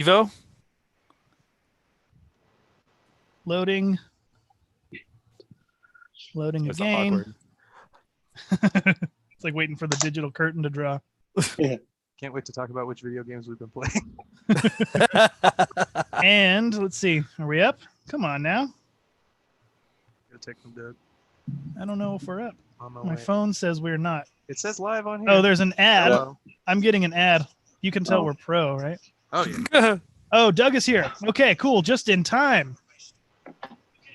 Evo? Loading. Loading That's again. It's like waiting for the digital curtain to draw. Yeah. Can't wait to talk about which video games we've been playing. And let's see. Are we up? Come on now. Gotta take them, Doug. I don't know if we're up. On my My way. phone says we're not. It says live on here. Oh, there's an ad. Hello. I'm getting an ad. You can tell Oh. we're pro, right? Oh, yeah. Oh, Doug is here. Okay, cool. Just in time.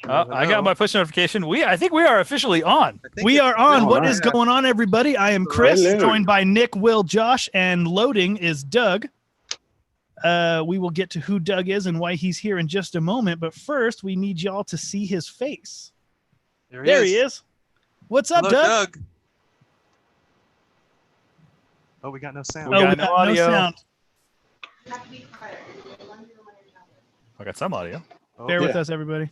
I got my push notification. I think we are officially on. I think We it's- are on. Oh, What nice. is going on, everybody? I am Chris, Hello. joined by Nick, Will, Josh, and loading is Doug. We will get to who Doug is and why he's here in just a moment. But first, we need y'all to see his face. There There he is. What's up, Hello, Doug? Doug. Oh, we got no sound. We Oh, got we no got audio. sound. I got some audio. Oh, Bear with Yeah. us, everybody.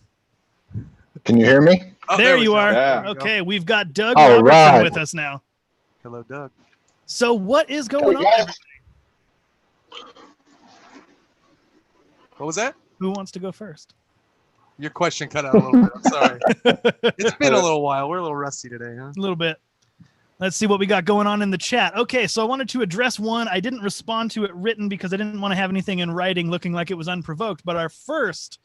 Can you hear me? oh, there we you go. are. Yeah. Okay, we've got Doug All Robertson right. with us now. Hello, Doug. So what is going on? Hey, everybody? What was that? Who wants to go first? Your question cut out a little bit. I'm sorry. It's been a little while. We're a little rusty today, huh? A little bit. Let's see what we got going on in the chat. Okay, so I wanted to address one. I didn't respond to it written because I didn't want to have anything in writing looking like it was unprovoked. But our first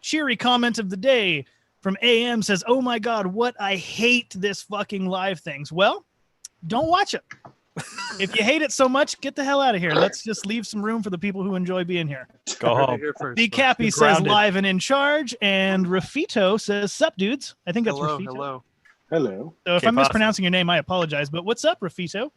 cheery comment of the day from AM says, "Oh my God, what I hate this fucking live things." Well, don't watch it. If you hate it so much, get the hell out of here. Let's just leave some room for the people who enjoy being here. Go Heard it home. here first, The folks. Cappy You're says grounded. live and in charge, and Rafito says, "Sup, dudes." I think that's Hello, Rafito. hello. Hello. So if Okay, I'm awesome. mispronouncing your name, I apologize. But what's up, Rafito?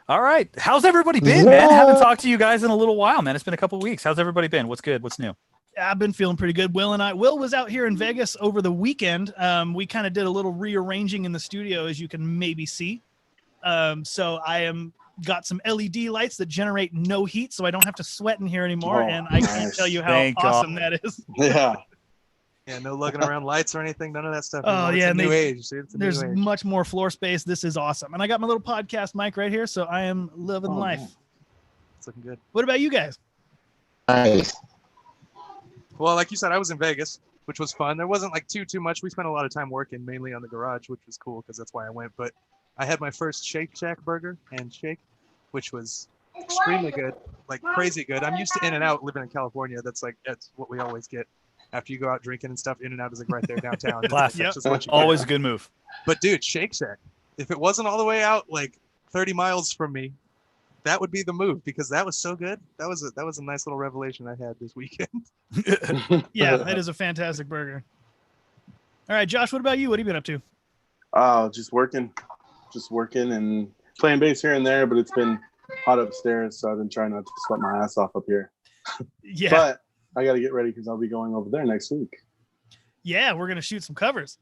All right. How's everybody been, man? Haven't talked to you guys in a little while, man. It's been a couple weeks. How's everybody been? What's good? What's new? I've been feeling pretty good. Will was out here in Vegas over the weekend. We kind of did a little rearranging in the studio, as you can maybe see. So I got some LED lights that generate no heat, so I don't have to sweat in here anymore. Oh, and I can't nice. tell you how Thank awesome that is. Yeah. Yeah, no lugging around lights or anything. None of that stuff. Oh, anymore. It's yeah, a and new they- age. See, it's a There's new age. much more floor space. This is awesome. And I got my little podcast mic right here, so I am living Oh, life. man. It's looking good. What about you guys? Nice. Well, like you said, I was in Vegas, which was fun. There wasn't like too much. We spent a lot of time working, mainly on the garage, which was cool because that's why I went. But I had my first Shake Shack burger and shake, which was extremely good, like crazy good. I'm used to In-N-Out living in California. That's what we always get after you go out drinking and stuff. In-N-Out is like right there downtown. Classic. That's just what you get. Always a good move. But dude, Shake Shack, if it wasn't all the way out like 30 miles from me, that would be the move because that was so good. That was a nice little revelation I had this weekend. Yeah, that is a fantastic burger. All right, Josh, what about you? What have you been up to? Just working and playing bass here and there, but it's been hot upstairs, so I've been trying not to sweat my ass off up here. Yeah, But I got to get ready because I'll be going over there next week. yeah, we're gonna shoot some covers.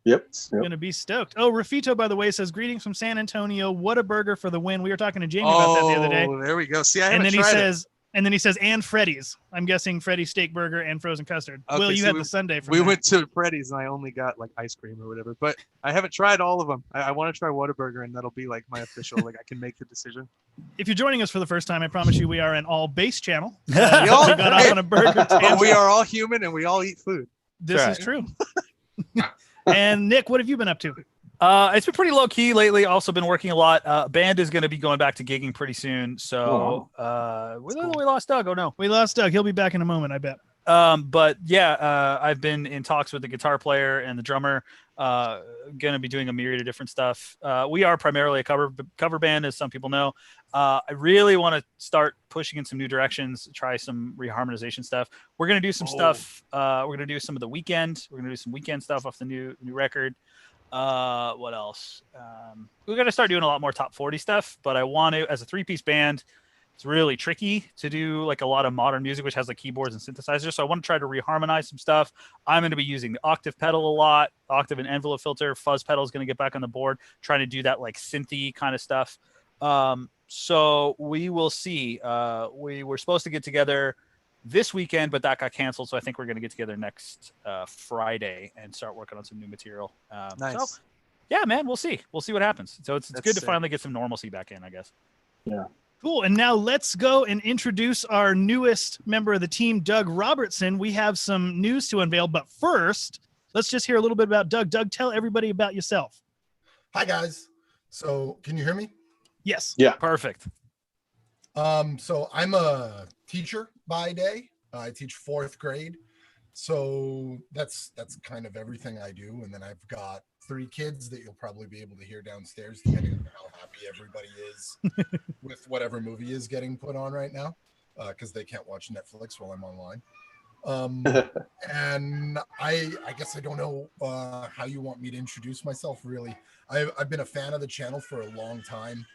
Yep. Gonna be stoked. Oh, Rafito, by the way, says greetings from San Antonio. What a burger for the win. We were talking to Jamie about that the other day. Oh, there we go. See, I And haven't then he tried says, and Freddy's. I'm guessing Freddy's steak burger and frozen custard. Okay, Will, you so had we- the Sunday from We there. went to Freddy's and I only got like ice cream or whatever, but I haven't tried all of them. I want to try Whataburger and that'll be like my official, like I can make the decision. If you're joining us for the first time, I promise you we are an all base channel. We all- We got off on a burger But tangent. we are all human and we all eat food. This That's is true. And Nick, what have you been up to? It's been pretty low key lately. Also been working a lot. Band is going to be going back to gigging pretty soon. So we lost Doug. Oh no. We lost Doug. He'll be back in a moment, I bet. But yeah, I've been in talks with the guitar player and the drummer. Going to be doing a myriad of different stuff. We are primarily a cover band, as some people know. I really want to start pushing in some new directions, try some reharmonization stuff. We're going to do some stuff. We're going to do some of the weekend. We're going to do some weekend stuff off the new record. What else? We're going to start doing a lot more top 40 stuff, but I want to, as a 3-piece band, it's really tricky to do like a lot of modern music, which has like keyboards and synthesizers. So I want to try to reharmonize some stuff. I'm going to be using the octave pedal a lot, octave and envelope filter. Fuzz pedal is going to get back on the board, trying to do that like synthy kind of stuff. So we will see. We were supposed to get together this weekend, but that got canceled. So I think we're going to get together next Friday and start working on some new material. Nice. So, yeah, man, we'll see. We'll see what happens. So it's That's good to sick. finally get some normalcy back in, I guess. Yeah. Cool. And now let's go and introduce our newest member of the team, Doug Robertson. We have some news to unveil, but first, let's just hear a little bit about Doug. Doug, tell everybody about yourself. Hi, guys. So can you hear me? Yes. Yeah. Perfect. So I'm a teacher by day. I teach 4th grade. So that's kind of everything I do. And then I've got 3 kids that you'll probably be able to hear downstairs, depending on how happy everybody is with whatever movie is getting put on right now, because they can't watch Netflix while I'm online. And I guess I don't know how you want me to introduce myself, really. I've been a fan of the channel for a long time.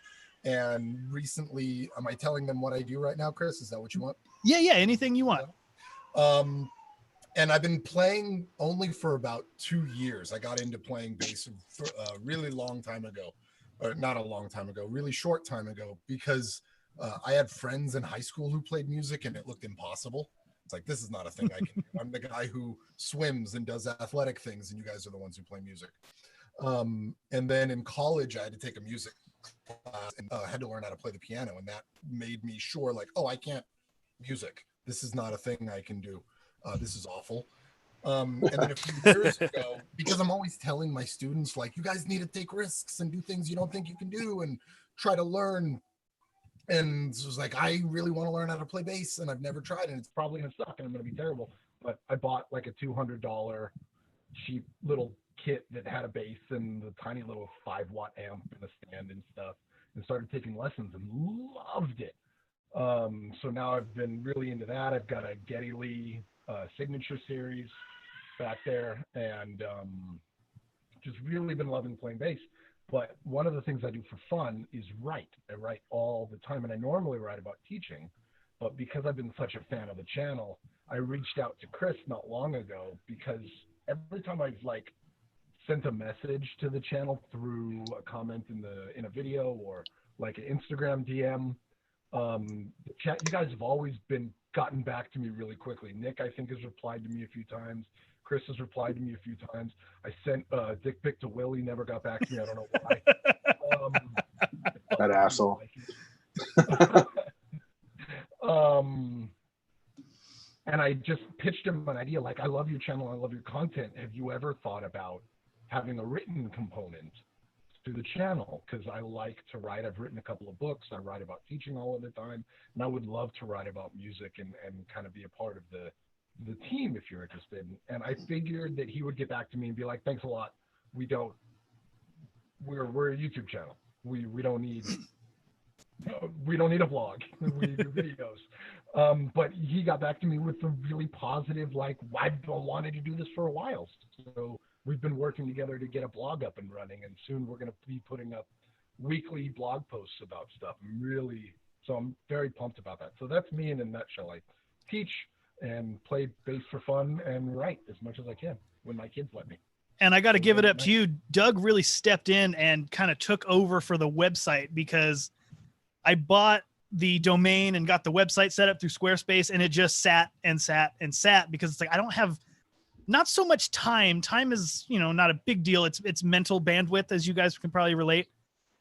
And recently, am I telling them what I do right now, Chris? Is that what you want? Yeah, anything you want. And I've been playing only for about 2 years. I got into playing bass a really long time ago, or not a long time ago, really short time ago, because I had friends in high school who played music and it looked impossible. It's like, this is not a thing I can do. I'm the guy who swims and does athletic things, and you guys are the ones who play music. And then in college, I had to take a music class and had to learn how to play the piano. And that made me sure, like, oh, I can't music. This is not a thing I can do. This is awful. And then a few years ago, because I'm always telling my students, like, you guys need to take risks and do things you don't think you can do and try to learn. And it was like, I really want to learn how to play bass, and I've never tried, and it's probably going to suck, and I'm going to be terrible. But I bought like a $200 cheap little kit that had a bass and the tiny little 5-watt amp and a stand and stuff, and started taking lessons and loved it. So now I've been really into that. I've got a Geddy Lee signature series back there, and just really been loving playing bass. But one of the things I do for fun is write. I write all the time, and I normally write about teaching, but because I've been such a fan of the channel, I reached out to Chris not long ago, because every time I've like sent a message to the channel through a comment in a video or like an Instagram DM, the chat, you guys have always gotten back to me really quickly. Nick, I think, has replied to me a few times. Chris has replied to me a few times. I sent a dick pic to Will. He never got back to me. I don't know why. That asshole. And I just pitched him an idea, like, I love your channel. I love your content. Have you ever thought about having a written component to the channel? Because I like to write. I've written a couple of books. I write about teaching all of the time. And I would love to write about music and kind of be a part of the team if you're interested. And I figured that he would get back to me and be like, thanks a lot. We're a YouTube channel. We don't need a vlog. We do videos. But he got back to me with a really positive, like, I've wanted to do this for a while. So we've been working together to get a blog up and running, and soon we're going to be putting up weekly blog posts about stuff. I'm very pumped about that. So that's me in a nutshell. I teach and play bass for fun and write as much as I can when my kids let me. And I got to give it up to you. Doug really stepped in and kind of took over for the website, because I bought the domain and got the website set up through Squarespace, and it just sat and sat and sat, because it's like, I don't have not so much time. Time is, not a big deal. It's mental bandwidth, as you guys can probably relate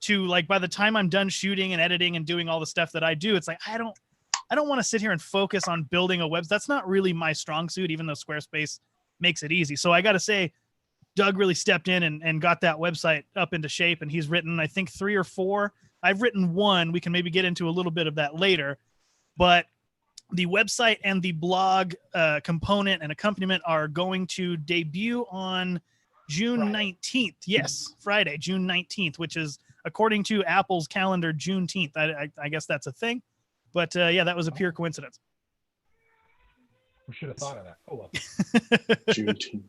to. Like, by the time I'm done shooting and editing and doing all the stuff that I do, it's like, I don't want to sit here and focus on building a website. That's not really my strong suit, even though Squarespace makes it easy. So I got to say, Doug really stepped in and got that website up into shape, and he's written, I think, 3 or 4. I've written 1. We can maybe get into a little bit of that later, but the website and the blog component and accompaniment are going to debut on June 19th. Yes, Friday, June 19th, which is, according to Apple's calendar, Juneteenth. I guess that's a thing. But yeah, that was a pure coincidence. We should have thought of that. Oh, well. Juneteenth.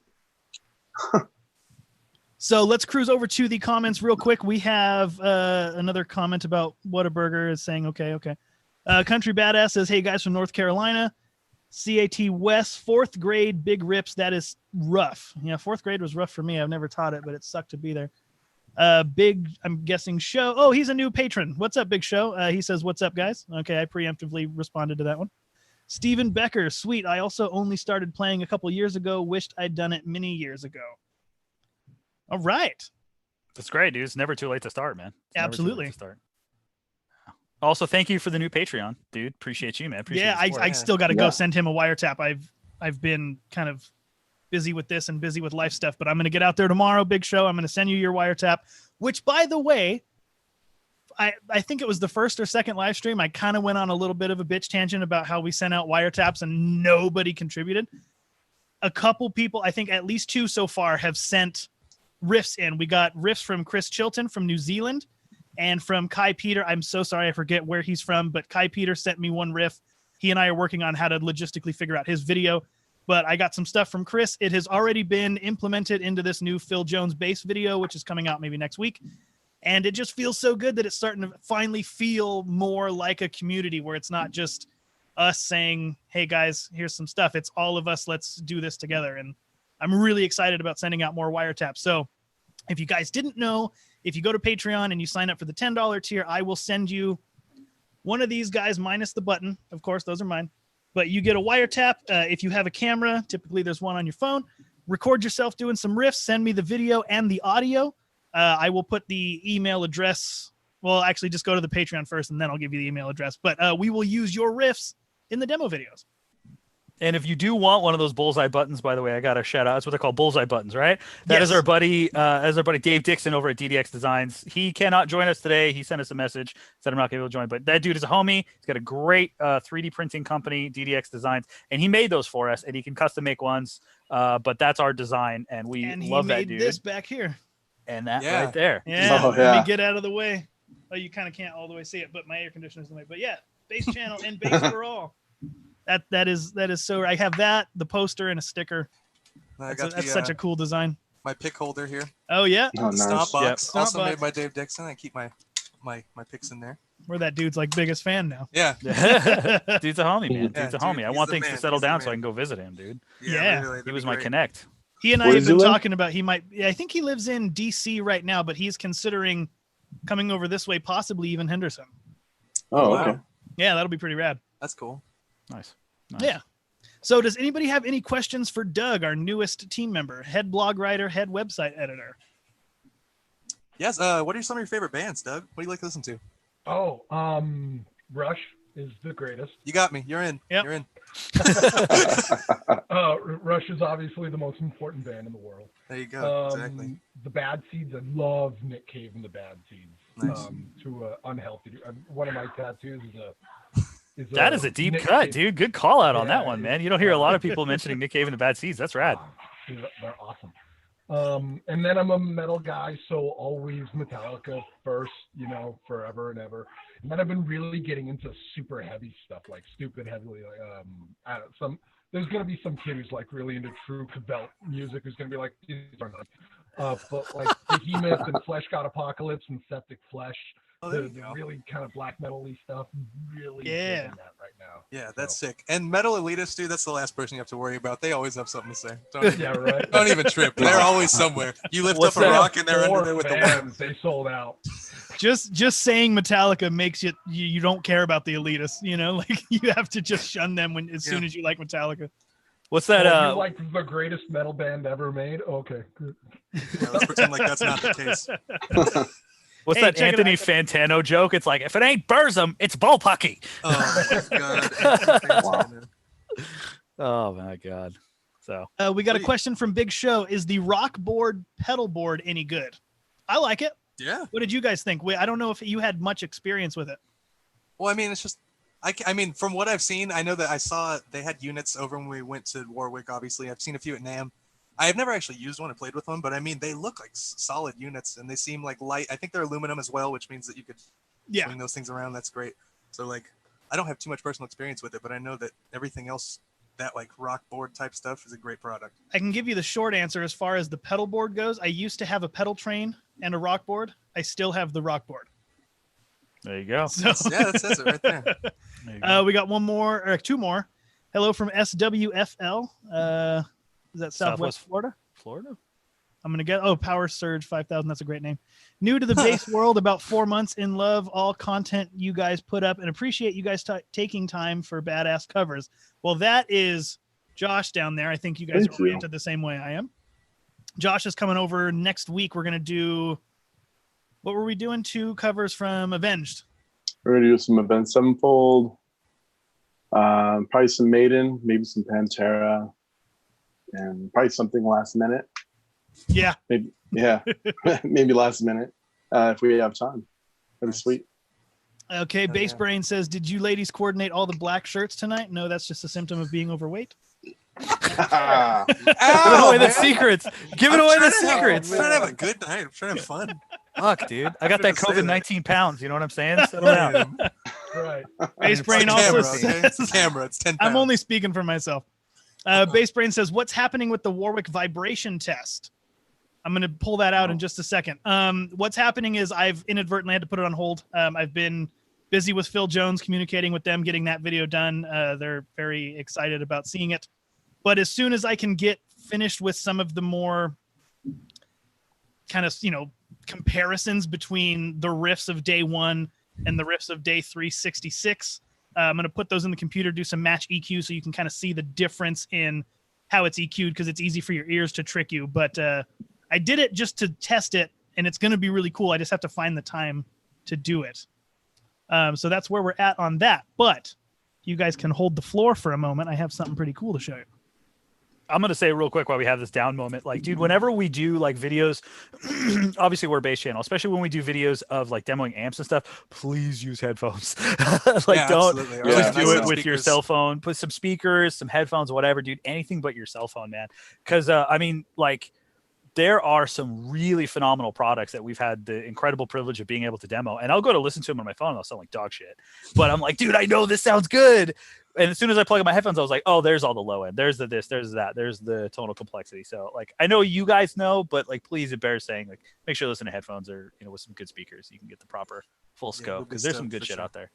So let's cruise over to the comments real quick. We have another comment about Whataburger is saying, okay. Country Badass says, hey, guys from North Carolina. CAT West, 4th grade, big rips. That is rough. Yeah, 4th grade was rough for me. I've never taught it, but it sucked to be there. Big, I'm guessing, Show. Oh, he's a new patron. What's up, Big Show? He says, what's up, guys? Okay, I preemptively responded to that one. Stephen Becker, sweet. I also only started playing a couple years ago. Wished I'd done it many years ago. All right. That's great, dude. It's never too late to start, man. It's Absolutely. never too late to start. Also, thank you for the new Patreon, dude. Appreciate you, man. Appreciate Yeah, the support. I still got to go Yeah. send him a wiretap. I've been kind of busy with this and busy with life stuff, but I'm going to get out there tomorrow. Big show. I'm going to send you your wiretap, which, by the way, I think it was the first or second live stream. I kind of went on a little bit of a bitch tangent about how we sent out wiretaps and nobody contributed. A couple people, I think at least 2 so far, have sent riffs in. We got riffs from Chris Chilton from New Zealand and from Kai Peter. I'm so sorry, I forget where he's from, but Kai Peter sent me one riff. He and I are working on how to logistically figure out his video, but I got some stuff from Chris. It has already been implemented into this new Phil Jones bass video, which is coming out maybe next week. And it just feels so good that it's starting to finally feel more like a community where it's not just us saying, hey guys, here's some stuff. It's all of us. Let's do this together. And I'm really excited about sending out more wiretaps. So if you guys didn't know, if you go to Patreon and you sign up for the $10 tier, I will send you one of these guys minus the button. Of course, those are mine. But you get a wiretap. If you have a camera, typically there's one on your phone. Record yourself doing some riffs. Send me the video and the audio. I will put the email address. Well, actually, just go to the Patreon first, and then I'll give you the email address. But we will use your riffs in the demo videos. And if you do want one of those bullseye buttons, by the way, I got a shout out. That's what they're called, bullseye buttons, right? That is Yes. our buddy, Dave Dixon over at DDX Designs. He cannot join us today. He sent us a message, said I'm not able to join, but that dude is a homie. He's got a great 3D printing company, DDX Designs, and he made those for us, and he can custom make ones. But that's our design, and we And he love that made dude. this back here. And that Yeah. right there. Yeah, Oh, let yeah. me get out of the way. Oh, you kind of can't all the way see it, but my air conditioner's in the way. But yeah, bass channel and bass for all. That is so. I have that, the poster, and a sticker. I That's, got that's such a cool design. my pick holder here. Oh yeah, Oh, The nice. stomp box, Yep. Stomp also box. made by Dave Dixon. I keep my picks in there. we're that dude's like biggest fan now. Yeah, Dude's a homie, man. Yeah, Dude's a dude, homie. I he's want the things to man. settle He's the down so I man. can go visit him, dude. Yeah. really, He was my connect. He and I Where have does he been live? talking about he might. Yeah, I think he lives in DC right now, but he's considering coming over this way, possibly even Henderson. Oh, Wow. okay. Yeah, that'll be pretty rad. That's cool. Nice. Yeah. So does anybody have any questions for Doug, our newest team member, head blog writer, head website editor? Yes. What are some of your favorite bands, Doug? What do you like to listen to? Oh, Rush is the greatest. You got me. You're in. Yep. You're in. Rush is obviously the most important band in the world. There you go. Exactly. The Bad Seeds, I love Nick Cave and the Bad Seeds. Nice. To unhealthy. One of my tattoos is That is a deep Nick cut, Cave. dude. Good call out on Yeah, that one, man. You don't hear a lot of people mentioning Nick Cave and the Bad Seeds. That's rad. They're awesome. And then I'm a metal guy, so always Metallica first, forever and ever. And then I've been really getting into super heavy stuff, like stupid heavily. There's gonna be some kid who's like really into true Cabell music who's gonna be like, these are not. But like Behemoth and Flesh God Apocalypse and Septic Flesh, Oh, there the you go. really kind of black metal-y stuff, really Yeah. digging that right now. Yeah, that's So, sick. And Metal Elitists, dude, that's the last person you have to worry about. They always have something to say. Don't even, yeah, right. don't even trip. They're always somewhere. You lift What's up a that? rock and they're under Four there with the bands, wind. they sold out. Just saying Metallica makes you don't care about the elitists, like you have to just shun them as soon as you like Metallica. What's that? Oh, you like the greatest metal band ever made? Okay, good. Yeah, let's pretend like that's not the case. What's Hey, that check it Anthony out. Fantano joke? It's like, if it ain't Burzum, it's Bullpucky. Oh my god. Wow. Oh my god. So We got a What do you- question from Big Show. Is the rock board pedal board any good? I like it. Yeah. What did you guys think? I don't know if you had much experience with it. Well, I mean, it's just, I mean, from what I've seen, I know that I saw they had units over when we went to Warwick, obviously. I've seen a few at NAMM. I have never actually used one and played with one, but I mean, they look like solid units and they seem like light. I think they're aluminum as well, which means that you could Yeah. swing those things around. That's great. So, like, I don't have too much personal experience with it, but I know that everything else, that like rock board type stuff, is a great product. I can give you the short answer as far as the pedal board goes. I used to have a pedal train and a rock board. I still have the rock board. there you go. So Yeah, that says it right there. There you go. we got one more or two more. Hello from SWFL. Is that Southwest Florida? Florida. I'm gonna get Power Surge 5000. That's a great name. New to the bass world, about 4 months in love. All content you guys put up, and appreciate you guys taking time for badass covers. Well, that is Josh down there. I think you guys Thank are you. oriented the same way I am. Josh is coming over next week. We're gonna do. What were we doing? 2 covers from Avenged. We're gonna do some Event Sevenfold, probably some Maiden, maybe some Pantera, and probably something last minute. Yeah. Maybe, yeah, maybe last minute if we have time. That'd be sweet. Okay, Oh, Base yeah. Brain says, did you ladies coordinate all the black shirts tonight? No, that's just a symptom of being overweight. Giving away the secrets. Giving away the secrets. I'm trying to have a good night. I'm trying to have fun. Fuck, dude. I got that COVID 19 pounds. You know what I'm saying? Settle down. Right. Base It's Brain the also camera, says, okay? It's the camera. It's 10 pounds. I'm only speaking for myself. Base Brain says, what's happening with the Warwick vibration test? I'm going to pull that out in just a second. What's happening is I've inadvertently had to put it on hold. I've been busy with Phil Jones, communicating with them, getting that video done. They're very excited about seeing it. But as soon as I can get finished with some of the more kind of, comparisons between the riffs of day 1 and the riffs of day 366, I'm going to put those in the computer, do some match EQ so you can kind of see the difference in how it's EQ'd, because it's easy for your ears to trick you. But I did it just to test it, and it's going to be really cool. I just have to find the time to do it. So that's where we're at on that. But you guys can hold the floor for a moment. I have something pretty cool to show you. I'm going to say real quick while we have this down moment, like, dude, whenever we do like videos, obviously we're a bass channel, especially when we do videos of like demoing amps and stuff, please use headphones. Don't absolutely. just Yeah, do it nice with your speakers. cell phone, put some speakers, some headphones, whatever, dude, anything but your cell phone, man. Cause I mean, like, there are some really phenomenal products that we've had the incredible privilege of being able to demo. And I'll go to listen to them on my phone and I'll sound like dog shit. But I'm like, dude, I know this sounds good. And as soon as I plug in my headphones, I was like, oh, there's all the low end. There's the this, there's that, there's the tonal complexity. So like, I know you guys know, but like, please, it bears saying, like, make sure you listen to headphones or, with some good speakers. You can get the proper full Yeah, scope the because good there's some stuff, good for shit sure. out there.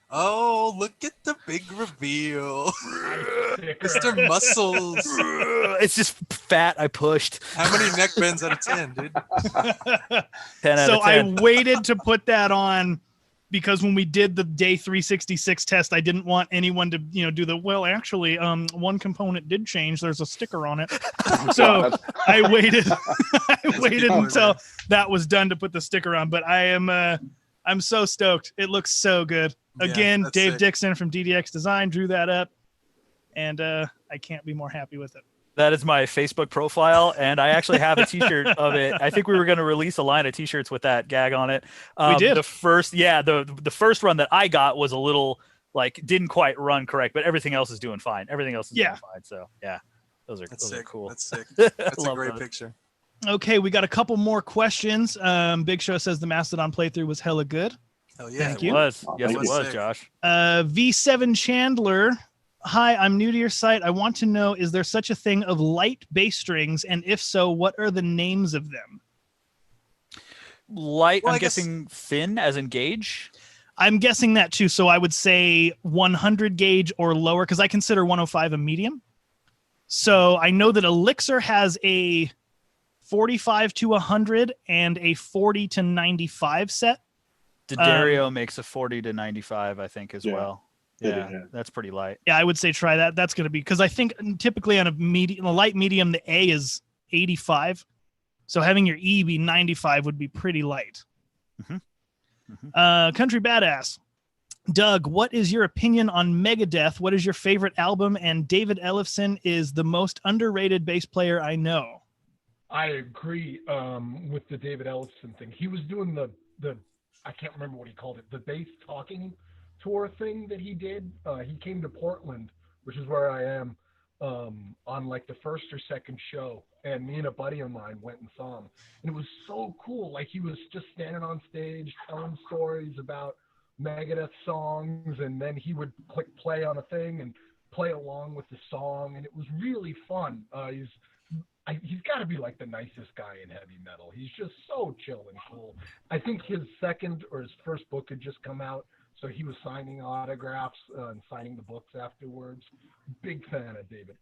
Oh, look at the big reveal. Mr. Muscles. It's just fat. I pushed. How many neck bends out of 10, dude? 10 out So of 10. I waited to put that on because when we did the day 366 test, I didn't want anyone to, do the, well, actually, one component did change. There's a sticker on it. So I waited, until that was done to put the sticker on. But I'm so stoked. It looks so good. Again, that's Dave sick. Dixon from DDX Design drew that up, and I can't be more happy with it. That is my Facebook profile, and I actually have a T-shirt of it. I think we were going to release a line of T-shirts with that gag on it. We did. The first run that I got was a little like didn't quite run correct, but everything else is doing fine. Everything else is doing fine. So yeah, those are That's sick. cool. That's sick. That's a Love great those. picture. Okay, we got a couple more questions. Big Show says the Mastodon playthrough was hella good. Hell yeah. Thank It you. was. Oh, Yes, it thank you. was, Sick. Josh. V7 Chandler. Hi, I'm new to your site. I want to know, is there such a thing of light bass strings? And if so, what are the names of them? Light, Well, I'm I guess- guessing thin as in gauge. I'm guessing that too. So I would say 100 gauge or lower because I consider 105 a medium. So I know that Elixir has a 45 to 100 and a 40 to 95 set. D'Addario makes a 40 to 95, I think, as Yeah. well. They Yeah, do, yeah. that's pretty light. Yeah, I would say try that. That's going to be because I think typically on a light medium, the A is 85. So having your E be 95 would be pretty light. Mhm. Country Badass. Doug, what is your opinion on Megadeth? What is your favorite album? And David Ellefson is the most underrated bass player I know. I agree with the David Ellison thing. He was doing the I can't remember what he called it, the bass talking tour thing that he did. He came to Portland, which is where I am, on like the first or second show, and me and a buddy of mine went and saw him, and it was so cool. Like he was just standing on stage telling stories about Megadeth songs, and then he would click play on a thing and play along with the song, and it was really fun. He's got to be like the nicest guy in heavy metal. He's just so chill and cool. I think his second or his first book had just come out, so he was signing autographs and signing the books afterwards. Big fan of David.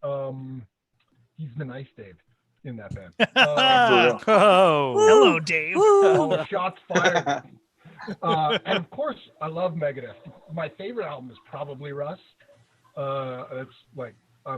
He's the nice Dave in that band. For real. Oh, Hello, Dave. All shots fired. And of course, I love Megadeth. My favorite album is probably Russ. That's like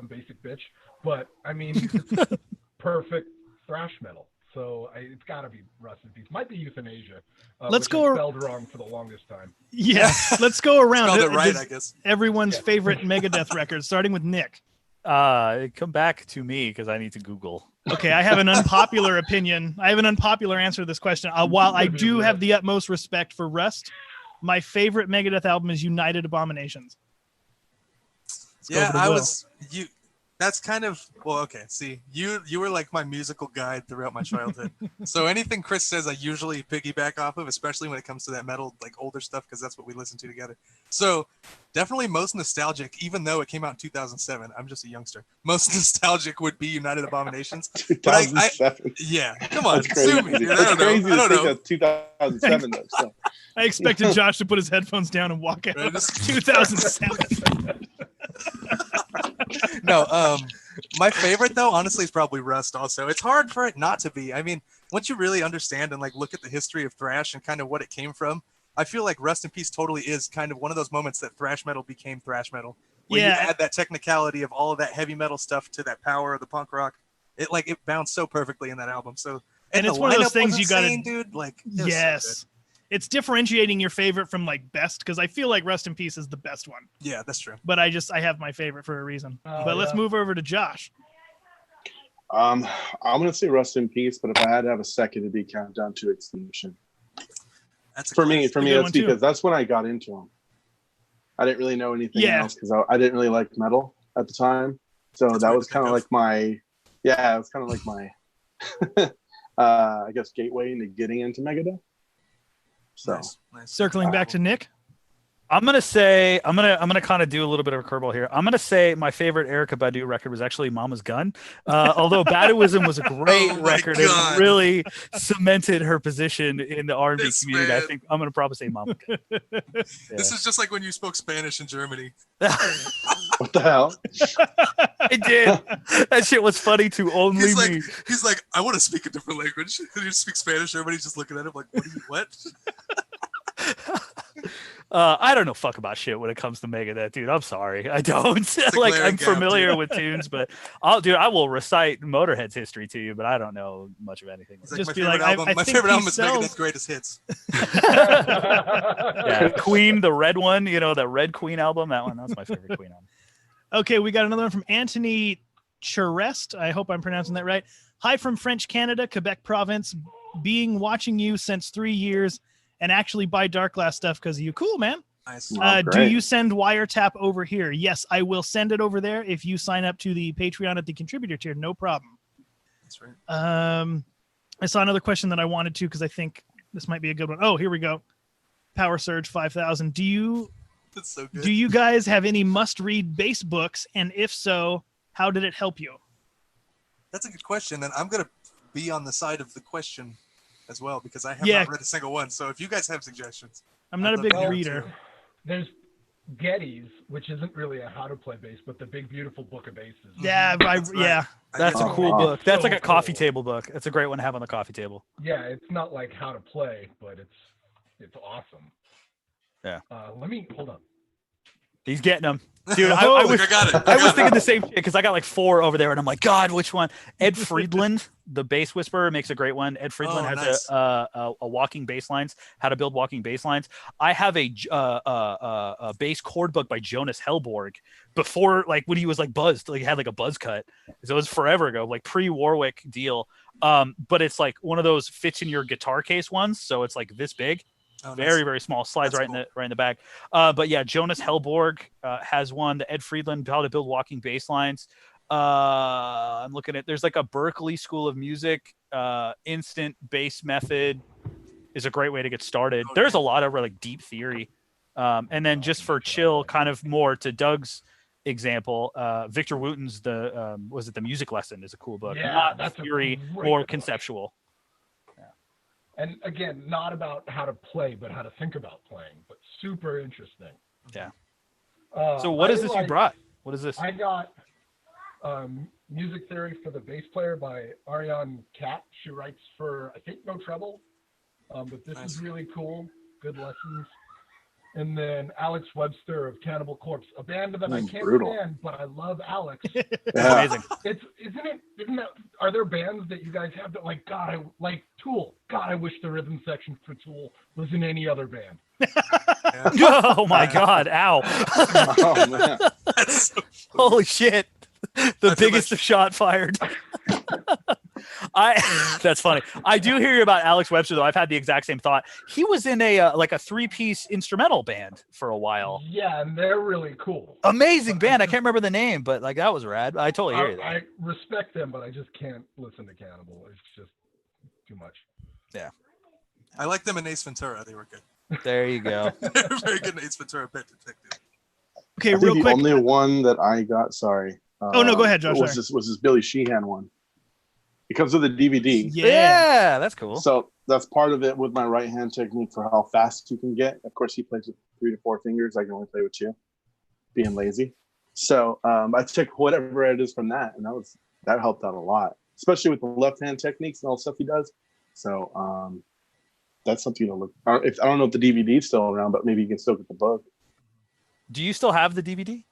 basic bitch, but I mean, it's perfect thrash metal. so it's got to be Rust in Peace. Might be Euthanasia. Let's which go. I spelled wrong for the longest time. Yeah, let's go around. Spelled it right, Just I guess. Everyone's favorite Megadeth record, starting with Nick. Come back to me because I need to Google. Okay, I have an unpopular opinion. I have an unpopular answer to this question. While I do have the utmost respect for Rust, my favorite Megadeth album is United Abominations. Yeah, I was you. That's kind of okay. See, you were like my musical guide throughout my childhood. So anything Chris says, I usually piggyback off of, especially when it comes to that metal, like older stuff, because that's what we listen to together. So definitely most nostalgic, even though it came out in 2007. I'm just a youngster. Most nostalgic would be United Abominations. 2007. Yeah, come on, That's crazy. sue me, dude. That's crazy I don't to know. think that's 2007 though. So. I expected Josh to put his headphones down and walk out. Right, just- 2007. No, my favorite though, honestly, is probably Rust. Also, it's hard for it not to be. I mean, once you really understand and like look at the history of thrash and kind of what it came from, I feel like Rust in Peace totally is kind of one of those moments that thrash metal became thrash metal. When you add that technicality of all of that heavy metal stuff to that power of the punk rock, it bounced so perfectly in that album. So and it's one of those things you got to, dude. Like, yes. So it's differentiating your favorite from like best, because I feel like Rust in Peace is the best one. Yeah, that's true. But I have my favorite for a reason. But let's move over to Josh. I'm gonna say Rust in Peace, but if I had to have a second, it'd be Countdown to Extinction. That's for me. That's too. because that's when I got into them. I didn't really know anything else because I didn't really like metal at the time. So that was kind of like my, it was kind of like my, I guess, gateway into getting into Megadeth. So nice. Circling back to Nick. I'm gonna say I'm gonna kind of do a little bit of a curveball here. I'm gonna say my favorite Erykah Badu record was actually Mama's Gun. Although Baduism was a great record and really cemented her position in the R&B community. I think I'm gonna probably say Mama's Gun. This is just like when you spoke Spanish in Germany. What the hell? I did. That shit was funny to only me. He's like, I want to speak a different language. And you speak Spanish. Everybody's just looking at him like, what? I don't know fuck about shit when it comes to Megadeth, dude. I'm sorry, I don't. Like, I'm familiar with tunes, but I will recite Motorhead's history to you, but I don't know much of anything. Like, my favorite album is Megadeth's Greatest Hits. Yeah, Queen, the red one, the Red Queen album. That's my favorite Queen album. Okay, we got another one from Anthony Charest. I hope I'm pronouncing that right. Hi from French Canada, Quebec province. Watching you since 3 years. And actually buy Dark Glass stuff because of you. Cool, man. Nice. Do you send Wiretap over here? Yes, I will send it over there if you sign up to the Patreon at the contributor tier. No problem. That's right. I saw another question that I wanted to because I think this might be a good one. Oh, here we go. Power Surge 5000. That's so good. Do you guys have any must-read bass books? And if so, how did it help you? That's a good question. And I'm going to be on the side of the question as well, because I have not read a single one. So if you guys have suggestions, I'm not a big reader. There's Getty's, which isn't really a how to play bass, but the Big Beautiful Book of Basses. Yeah, that's a cool book. That's like a coffee table book. It's a great one to have on the coffee table. Yeah, it's not like how to play, but it's awesome. Yeah. Let me hold on. He's getting them. Dude, I got it. I was thinking the same shit because I got like 4 over there, and I'm like, God, which one? Ed Friedland, the bass whisperer, makes a great one. Ed Friedland has a walking bass lines, how to build walking bass lines. I have a bass chord book by Jonas Hellborg before, like, when he was like buzzed, like he had like a buzz cut. So it was forever ago, like pre-Warwick deal. But it's like one of those fits in your guitar case ones, so it's like this big. Oh, very, very small. Slides right in the back. But yeah, Jonas Hellborg has one. The Ed Friedland, how to build walking bass lines. I'm looking at. There's like a Berkeley School of Music instant bass method is a great way to get started. There's a lot of like deep theory. And then just for chill, kind of more to Doug's example, Victor Wooten's the Music Lesson is a cool book. Yeah, not that's theory, more conceptual. And again, not about how to play, but how to think about playing. But super interesting. Yeah. So what is this you brought? What is this? I got Music Theory for the Bass Player by Ariane Kat. She writes for, I think, No Trouble. But this is really cool. Good lessons. And then Alex Webster of Cannibal Corpse, a band that I can't stand, but I love Alex. Amazing. Isn't that are there bands that you guys have that like like Tool? God, I wish the rhythm section for Tool was in any other band. Oh my God! Ow! Oh man. That's so Holy shit! The biggest shot fired. That's funny. I do hear about Alex Webster though. I've had the exact same thought. He was in a like a 3-piece instrumental band for a while. Yeah, and they're really cool. Amazing band. I can't remember the name, but like that was rad. I totally hear you. I respect them, but I just can't listen to Cannibal. It's just too much. Yeah. I like them in Ace Ventura. They were good. There you go. They're very good in Ace Ventura: Pet Detective. Okay, I real think quick. the only one that I got, sorry. Oh, no, go ahead, Josh, Was this Billy Sheehan one? It comes with a DVD. Yeah, that's cool. So that's part of it with my right hand technique for how fast you can get. Of course, he plays with 3 to 4 fingers. I can only play with 2, being lazy. So I took whatever it is from that, and that helped out a lot, especially with the left hand techniques and all the stuff he does. So that's something to look. I don't know if the DVD is still around, but maybe you can still get the book. Do you still have the DVD?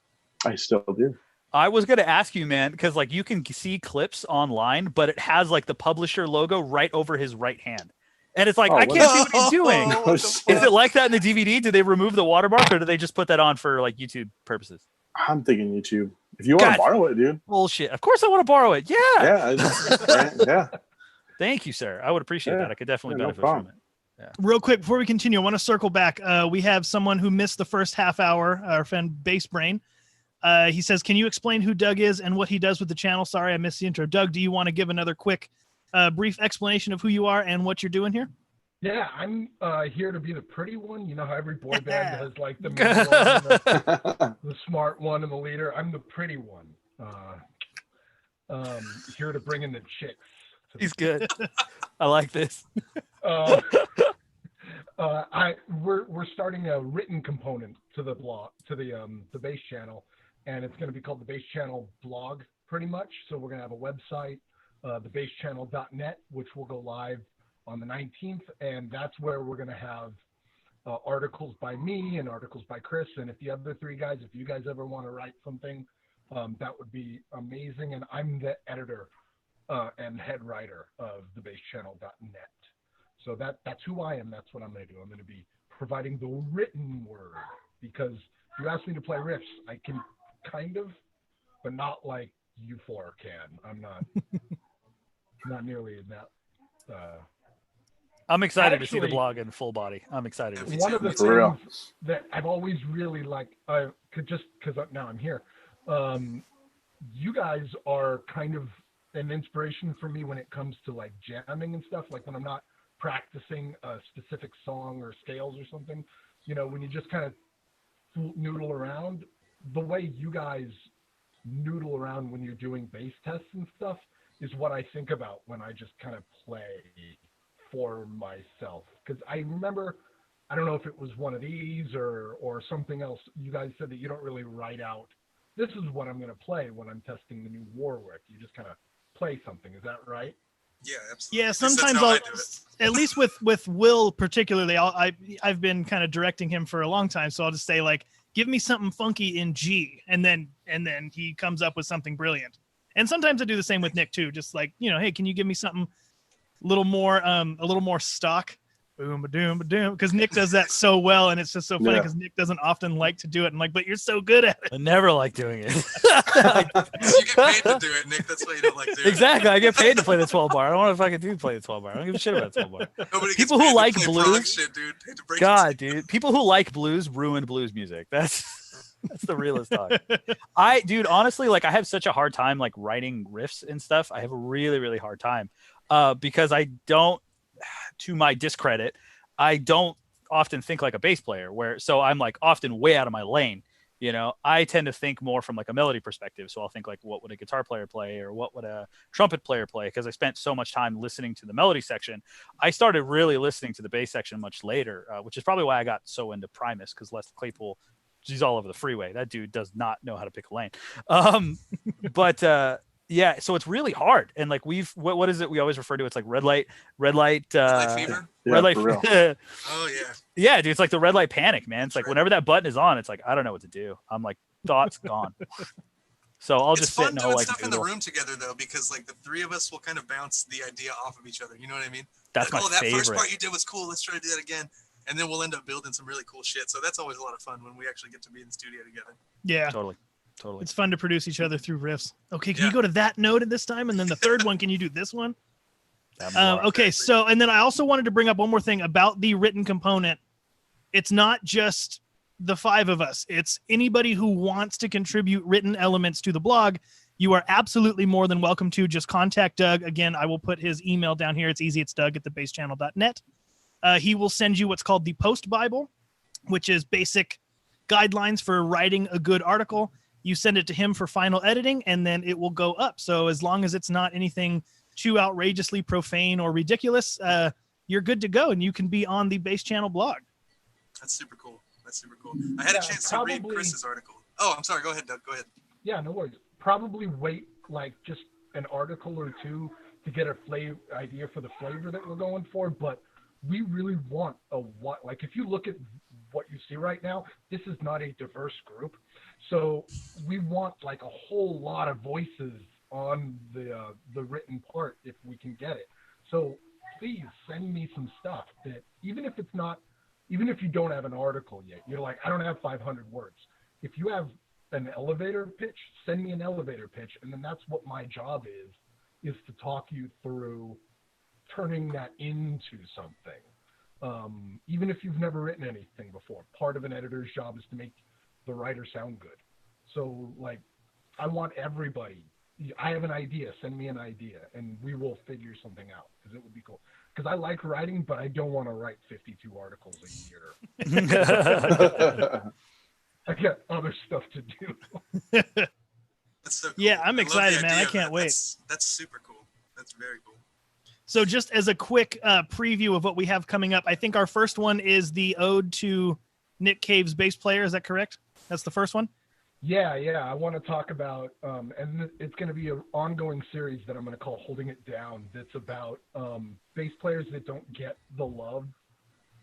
I still do. I was going to ask you, man, because like you can see clips online, but it has like the publisher logo right over his right hand. And it's like, I can't see what he's doing. Is it like that in the DVD? Do they remove the watermark or do they just put that on for like YouTube purposes? I'm thinking YouTube. If you want to borrow it, dude. Bullshit. Of course I want to borrow it. Yeah. Yeah. Yeah. Thank you, sir. I would appreciate that. I could definitely benefit from it. Yeah. Real quick, before we continue, I want to circle back. We have someone who missed the first half hour, our friend Bass Brain. He says, can you explain who Doug is and what he does with the channel? Sorry, I missed the intro. Doug, do you want to give another quick, brief explanation of who you are and what you're doing here? Yeah, I'm here to be the pretty one. You know how every boy band has like the middle one, the smart one, and the leader. I'm the pretty one. Here to bring in the chicks. He's good. I like this. We're starting a written component to the blog, to the base channel, and it's going to be called the Base Channel Blog, pretty much. So we're going to have a website, thebasechannel.net, which will go live on the 19th, and that's where we're going to have articles by me and articles by Chris, and if the other 3 guys, if you guys ever want to write something, that would be amazing. And I'm the editor and head writer of thebasechannel.net. So that's who I am. That's what I'm going to do. I'm going to be providing the written word, because if you ask me to play riffs, I can kind of, but not like you 4 can. I'm not nearly in that. I'm excited to see the blog in full body. I'm excited. One of the things that I've always really liked, just because now I'm here, you guys are kind of an inspiration for me when it comes to like jamming and stuff. Like when I'm not practicing a specific song or scales or something, you know, when you just kind of noodle around, the way you guys noodle around when you're doing bass tests and stuff is what I think about when I just kind of play for myself. Because I remember, I don't know if it was one of these or something else, you guys said that you don't really write out, this is what I'm going to play when I'm testing the new Warwick. You just kind of play something. Is that right? Yeah, absolutely. Yeah, sometimes I'll, at least with Will particularly, I've been kind of directing him for a long time, so I'll just say like, give me something funky in G, and then he comes up with something brilliant. And sometimes I do the same with Nick too, just like, you know, hey, can you give me something a little more stock? Boom, ba-doom, ba-doom. Because Nick does that so well, and it's just so funny because Nick doesn't often like to do it. And like, but you're so good at it. I never like doing it. So you get paid to do it, Nick. That's why you don't like doing it. Exactly. I get paid to play the 12 bar. I don't know if I can play the 12 bar. I don't give a shit about the 12 bar. Nobody gets People paid who to like play blues, prog shit, dude. Hate to break God, it to you. dude, people who like blues ruin blues music. That's the realest talk. Dude, honestly, like I have such a hard time like writing riffs and stuff. I have a really, really hard time because I don't, to my discredit, I don't often think like a bass player so I'm like often way out of my lane. You know, I tend to think more from like a melody perspective. So I'll think like, what would a guitar player play or what would a trumpet player play? Because I spent so much time listening to the melody section. I started really listening to the bass section much later, which is probably why I got so into Primus, because Les Claypool, he's all over the freeway. That dude does not know how to pick a lane. Yeah, so it's really hard. And like what is it we always refer to? It's like red light fever? Yeah, red light. for real. Oh yeah. Yeah, dude, it's like the red light panic, man. It's like whenever that button is on, it's like I don't know what to do. I'm like, thoughts gone. So I'll It's just sit fun and I'll doing like stuff in the doodle. room together though, because like the three of us will kind of bounce the idea off of each other. You know what I mean? That's like, my that first favorite. part you did was cool. Let's try to do that again. And then we'll end up building some really cool shit. So that's always a lot of fun when we actually get to be in the studio together. Yeah. Totally. It's fun to produce each other through riffs. Okay, can Yeah. you go to that note at this time? And then the third one, can you do this one? That Okay, so, and then I also wanted to bring up one more thing about the written component. It's not just the five of us. It's anybody who wants to contribute written elements to the blog. You are absolutely more than welcome to. Just contact Doug. Again, I will put his email down here. It's easy. It's doug@thebasechannel.net. He will send you what's called the Post Bible, which is basic guidelines for writing a good article. You send it to him for final editing, and then it will go up. So as long as it's not anything too outrageously profane or ridiculous, you're good to go, and you can be on the Base Channel blog. That's super cool. I had a chance to read Chris's article. Oh, I'm sorry. Go ahead, Doug. Go ahead. Yeah, no worries. Probably wait like just an article or two to get a idea for the flavor that we're going for, but we really want like if you look at what you see right now, this is not a diverse group. So we want like a whole lot of voices on the written part if we can get it. So please send me some stuff that even if you don't have an article yet, you're like, I don't have 500 words. If you have an elevator pitch, send me an elevator pitch. And then that's what my job is to talk you through turning that into something. Even if you've never written anything before, part of an editor's job is to make the writer sound good. So like, I want everybody, I have an idea, send me an idea, and we will figure something out, because it would be cool. Because I like writing, but I don't want to write 52 articles a year. I got other stuff to do. That's so cool. Yeah, I'm excited, man. I idea of can't that. wait. That's super cool. That's very cool. So just as a quick preview of what we have coming up, I think our first one is the Ode to Nick Cave's bass player. Is that correct? That's the first one? Yeah. I want to talk about, and it's going to be an ongoing series that I'm going to call Holding It Down. That's about bass players that don't get the love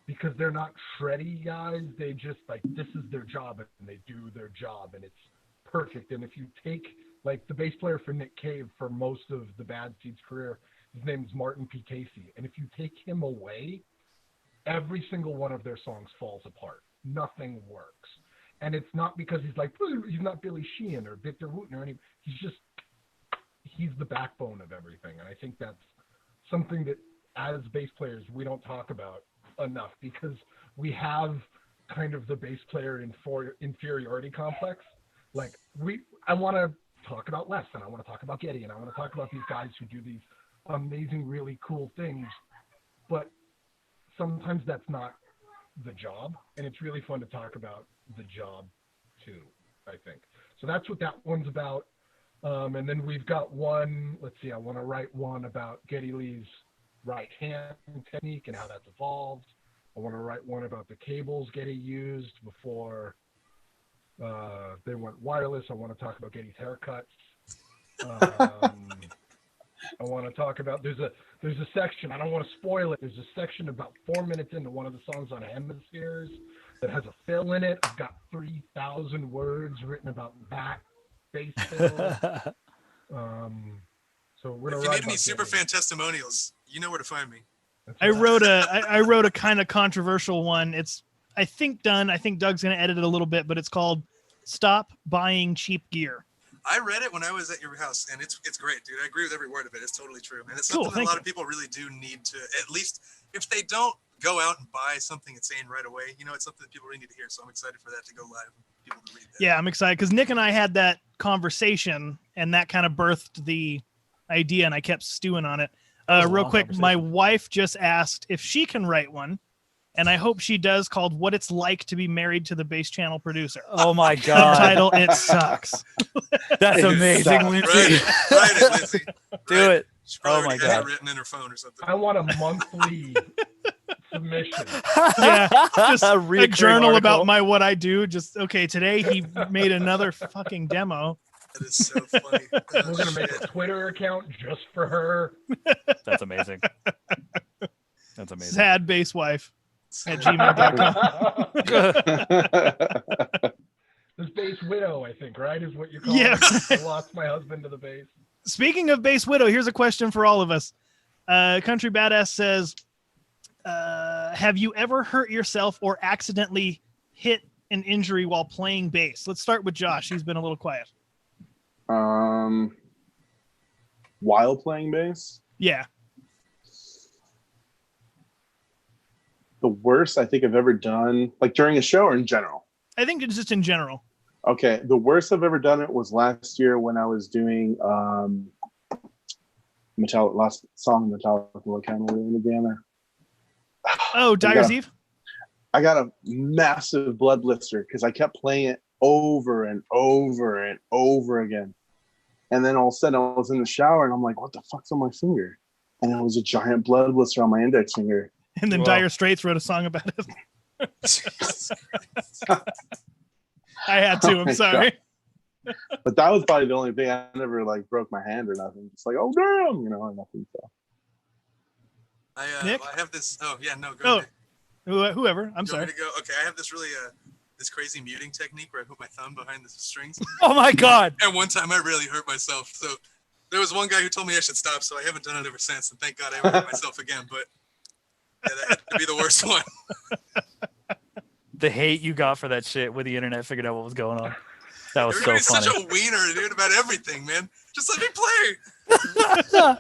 because they're not shreddy guys. They just like, this is their job and they do their job and it's perfect. And if you take like the bass player for Nick Cave for most of the Bad Seeds career, his name is Martin P. Casey. And if you take him away, every single one of their songs falls apart. Nothing works. And it's not because he's like, he's not Billy Sheehan or Victor Wooten or any, he's the backbone of everything. And I think that's something that as bass players, we don't talk about enough because we have kind of the bass player inferiority complex. Like I want to talk about Les and I want to talk about Geddy and I want to talk about these guys who do these amazing, really cool things. But sometimes that's not the job. And it's really fun to talk about the job too, I think. So that's what that one's about. And then we've got one, let's see, I want to write one about Geddy Lee's right hand technique and how that's evolved. I want to write one about the cables Geddy used before they went wireless. I want to talk about Geddy's haircuts. I want to talk about, there's a section, I don't want to spoil it, there's a section about 4 minutes into one of the songs on Hemispheres that has a fill in it. I've got 3,000 words written about that bass fill. So we're gonna if you need any super fan testimonials, you know where to find me. I wrote a kind of controversial one. It's I think done. I think Doug's gonna edit it a little bit, but it's called "Stop Buying Cheap Gear." I read it when I was at your house, and it's great, dude. I agree with every word of it. It's totally true, and it's something that a lot of people really do need to, at least if they don't go out and buy something insane right away, you know, it's something that people really need to hear. So I'm excited for that to go live. People to read that. Yeah, I'm excited because Nick and I had that conversation, and that kind of birthed the idea, and I kept stewing on it. Real quick, my wife just asked if she can write one, and I hope she does, called "What It's Like to Be Married to the Bass Channel Producer." Oh my God. Title: It Sucks. That's amazing, Lindsay. Write it, Lindsay. Do it. She probably Oh my got it God. written in her phone or something. I want a monthly submission. Yeah, just a Reoccurring journal article. about what I do. Just okay. Today he made another fucking demo. That is so funny. We're gonna make a Twitter account just for her. That's amazing. That's amazing. Sad bass wife at gmail.com. There's bass widow, I think, right? Is what you're calling Yeah. it. I lost my husband to the bass. Speaking of bass widow, here's a question for all of us. Country Badass says, have you ever hurt yourself or accidentally hit an injury while playing bass? Let's start with Josh. He's been a little quiet. While playing bass? Yeah. The worst I think I've ever done, like during a show or in general? I think it's just in general. Okay, the worst I've ever done it was last year when I was doing last song Metallica. What kind of name again? Oh, Dyer's Eve? I got a massive blood blister because I kept playing it over and over and over again. And then all of a sudden I was in the shower and I'm like, what the fuck's on my finger? And it was a giant blood blister on my index finger. And then Dire Straits wrote a song about it. I had to. I'm sorry. God. But that was probably the only thing. I never like broke my hand or nothing. Just like, oh damn, or nothing. So. Nick? I have this. Oh yeah, no. Go ahead. Whoever. I'm sorry. To go? Okay, I have this really this crazy muting technique where I put my thumb behind the strings. Oh my god! And one time I really hurt myself. So there was one guy who told me I should stop. So I haven't done it ever since. And thank God I haven't hurt myself again. But yeah, that had to be the worst one. The hate you got for that shit when the internet figured out what was going on. That was Everybody's so funny. such a wiener, dude, about everything, man. Just let me play.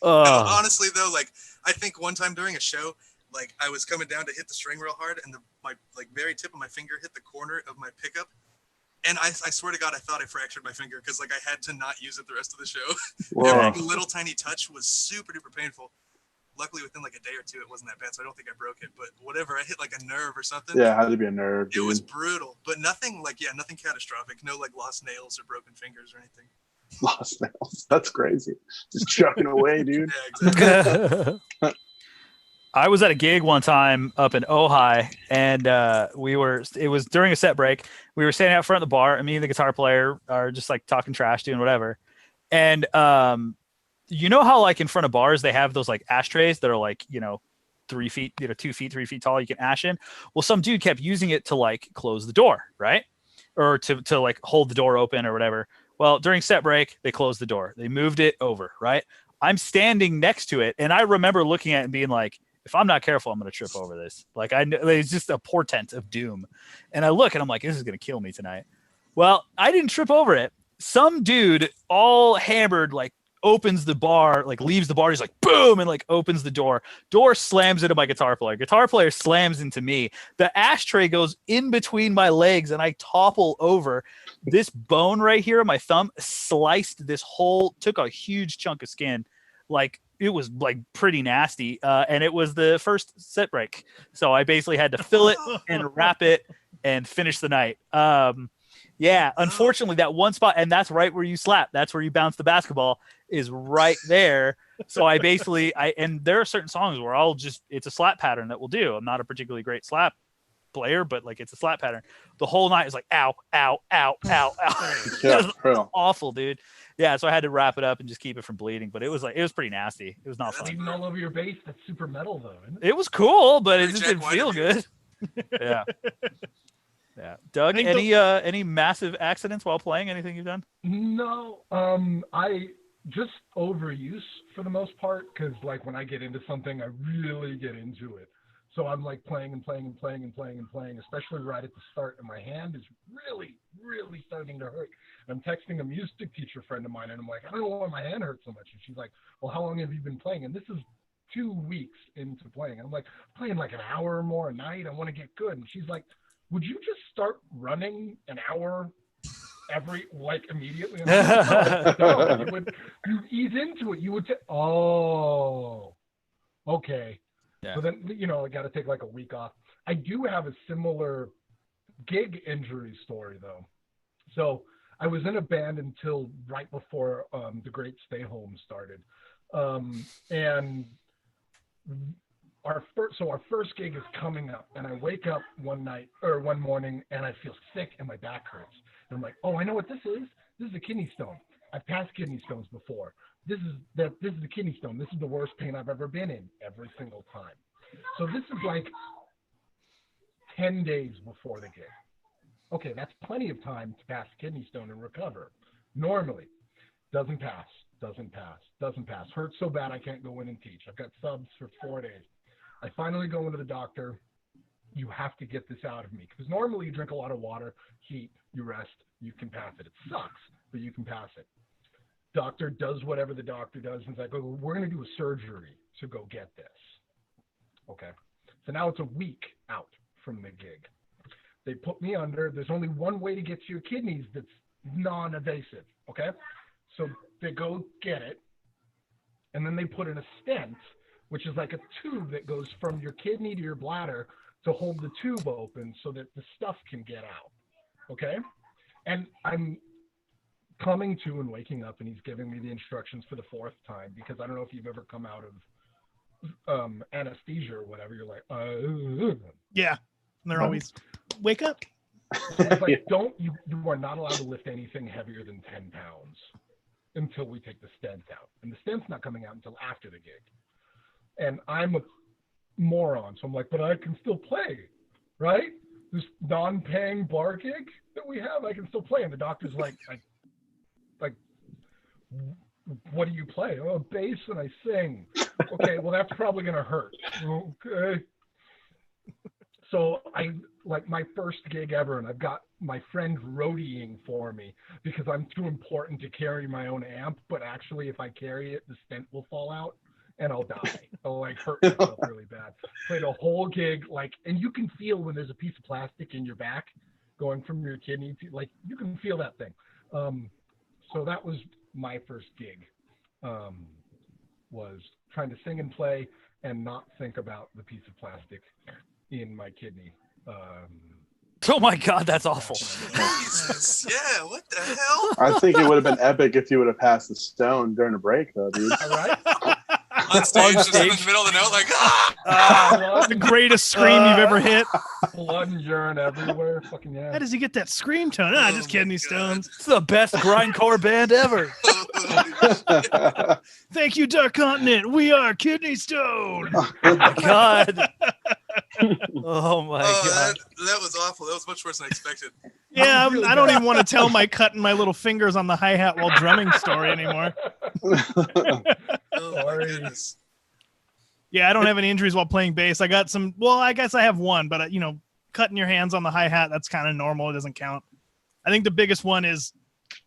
No, honestly, though, like, I think one time during a show, like, I was coming down to hit the string real hard, and my very tip of my finger hit the corner of my pickup. And I swear to God, I thought I fractured my finger because, like, I had to not use it the rest of the show. Every little tiny touch was super duper painful. Luckily, within like a day or two, it wasn't that bad, so I don't think I broke it. But whatever, I hit like a nerve or something. Yeah, it had to be a nerve. It was brutal, but nothing nothing catastrophic. No like lost nails or broken fingers or anything. Lost nails. That's crazy. Just chucking away, dude. Yeah, exactly. I was at a gig one time up in Ojai, and it was during a set break. We were standing out front of the bar, and me and the guitar player are just like talking trash, doing whatever. And you know how like in front of bars they have those like ashtrays that are like 3 feet, 2 feet, 3 feet tall, you can ash in. Well, some dude kept using it to like close the door, right? Or to like hold the door open or whatever. Well, during set break, they closed the door. They moved it over, right? I'm standing next to it, and I remember looking at it and being like, if I'm not careful, I'm going to trip over this. Like it's just a portent of doom. And I look and I'm like, this is going to kill me tonight. Well, I didn't trip over it. Some dude all hammered, like opens the bar, like leaves the bar. He's like, boom, and like opens the door. Door slams into my guitar player. Guitar player slams into me. The ashtray goes in between my legs and I topple over. This bone right here, my thumb, sliced this whole, took a huge chunk of skin. Like, it was like pretty nasty. And it was the first set break. So I basically had to fill it and wrap it and finish the night. Yeah, unfortunately, that one spot, and that's right where you slap. That's where you bounce the basketball, is right there. So I basically, and there are certain songs where it's a slap pattern that we'll do. I'm not a particularly great slap player, but like it's a slap pattern. The whole night is like, ow, ow, ow, ow, ow. Yeah, it was awful, dude. Yeah, so I had to wrap it up and just keep it from bleeding. But it was pretty nasty. It was not fun. Even all over your bass, that's super metal though, isn't it? It was cool, but it just Jack didn't feel good. Yeah. Yeah. Doug, any massive accidents while playing? Anything you've done? No. I just overuse for the most part, because like when I get into something, I really get into it. So I'm like playing and playing and playing and playing and playing, especially right at the start, and my hand is really, really starting to hurt. I'm texting a music teacher friend of mine, and I'm like, I don't know why my hand hurts so much. And she's like, well, how long have you been playing? And this is 2 weeks into playing. And I'm like, playing like an hour or more a night. I want to get good. And she's like, would you just start running an hour immediately? Like, no, you ease into it. You would say, oh, okay. Yeah. So then, I got to take like a week off. I do have a similar gig injury story though. So I was in a band until right before the Great Stay Home started. And our first gig is coming up, and I wake up one morning and I feel sick and my back hurts. And I'm like, oh, I know what this is. This is a kidney stone. I've passed kidney stones before. This is the kidney stone. This is the worst pain I've ever been in every single time. So this is like 10 days before the gig. Okay, that's plenty of time to pass kidney stone and recover. Normally, doesn't pass. Hurts so bad I can't go in and teach. I've got subs for 4 days. I finally go into the doctor. You have to get this out of me. Because normally you drink a lot of water, heat, you rest, you can pass it. It sucks, but you can pass it. Doctor does whatever the doctor does. And it's like, oh, we're going to do a surgery to go get this. Okay. So now it's a week out from the gig. They put me under. There's only one way to get to your kidneys that's non-invasive. Okay. So they go get it. And then they put in a stent, which is like a tube that goes from your kidney to your bladder to hold the tube open so that the stuff can get out. Okay. And I'm coming to and waking up, and he's giving me the instructions for the 4th time, because I don't know if you've ever come out of anesthesia or whatever. You're like, yeah. And they're always, wake up. It's like, you are not allowed to lift anything heavier than 10 pounds until we take the stent out. And the stent's not coming out until after the gig. And I'm a moron. So I'm like, but I can still play, right? This non-paying bar gig that we have, I can still play. And the doctor's like, what do you play? Oh, bass and I sing. Okay, well, that's probably going to hurt. Okay. So my first gig ever, and I've got my friend roadieing for me because I'm too important to carry my own amp, but actually if I carry it, the stent will fall out and I'll die. I'll hurt myself really bad. Played a whole gig, and you can feel when there's a piece of plastic in your back going from your kidney to, you can feel that thing. So that was my first gig, was trying to sing and play and not think about the piece of plastic in my kidney. Oh my God, that's awful. Jesus, yeah, what the hell? I think it would have been epic if you would have passed the stone during a break, though, dude. All right. On stage, just in the middle of the note, like, ah! The greatest scream you've ever hit. Blood and urine everywhere. Fucking yeah. How does he get that scream tone? Just kidney stones. It's the best grindcore band ever. Thank you, Dark Continent. We are Kidney Stone. Oh my God. Oh my God. That was awful. That was much worse than I expected. Yeah, I don't even want to tell my cutting my little fingers on the hi-hat while drumming story anymore. Oh my goodness. Yeah, I don't have any injuries while playing bass. I got some, well, I guess I have one, but cutting your hands on the hi-hat, that's kind of normal. It doesn't count. I think the biggest one is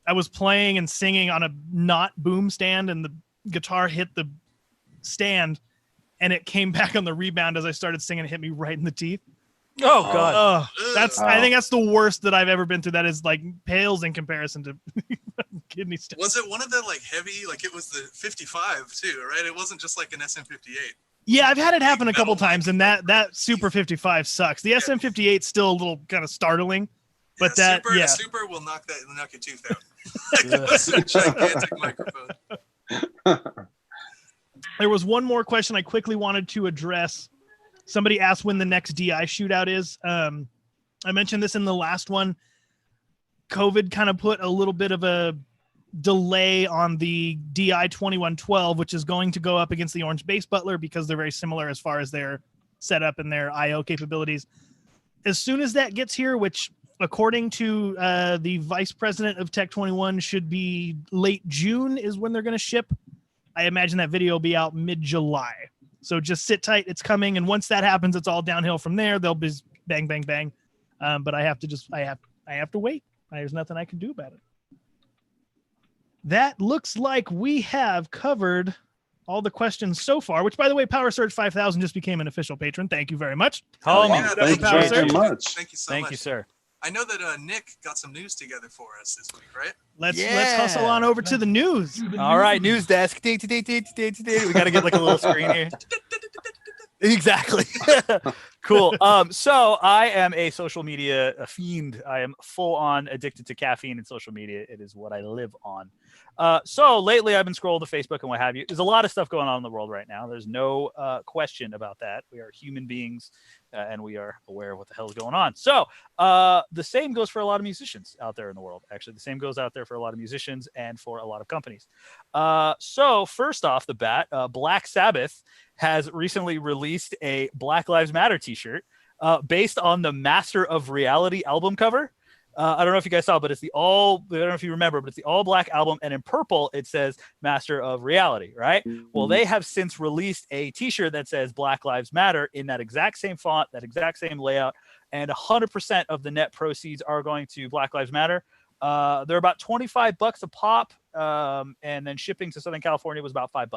I was playing and singing on a not boom stand, and the guitar hit the stand, and it came back on the rebound as I started singing. It hit me right in the teeth. Oh God. I think that's the worst that I've ever been through. That is pales in comparison to kidney stone. Was it one of the heavy, it was the 55 too, right? It wasn't just an SM58. Yeah, I've had it happen a couple times, and that Super 55 sucks. The SM58's still a little kind of startling, but Super will knock your tooth out. It's a gigantic microphone. There was one more question I quickly wanted to address. Somebody asked when the next DI shootout is. I mentioned this in the last one. COVID kind of put a little bit of a delay on the DI 2112, which is going to go up against the Orange Bass Butler because they're very similar as far as their setup and their IO capabilities. As soon as that gets here, which according to the vice president of Tech 21 should be late June is when they're going to ship. I imagine that video will be out mid-July. So just sit tight. It's coming. And once that happens, it's all downhill from there. They'll be bang, bang, bang. But I have to wait. There's nothing I can do about it. That looks like we have covered all the questions so far, which by the way, Power Surge 5000 just became an official patron. Thank you very much. Oh, yeah, thank you very much. Thank you so Thank much. you, sir. I know that Nick got some news together for us this week, right? Let's hustle on over to the news. All right, news desk. We got to get a little screen here. Exactly. Cool. So I am a social media fiend. I am full on addicted to caffeine and social media. It is what I live on. So lately I've been scrolling to Facebook and what have you. There's a lot of stuff going on in the world right now. There's no question about that. We are human beings and we are aware of what the hell is going on. So the same goes for a lot of musicians out there in the world. Actually, the same goes out there for a lot of musicians and for a lot of companies. So first off the bat, Black Sabbath has recently released a Black Lives Matter t-shirt based on the Master of Reality album cover. I don't know if you guys saw, but I don't know if you remember, but it's the all black album. And in purple, it says Master of Reality, right? Well, they have since released a t-shirt that says Black Lives Matter in that exact same font, that exact same layout. And 100% of the net proceeds are going to Black Lives Matter. They're about $25 a pop. And then shipping to Southern California was about $5.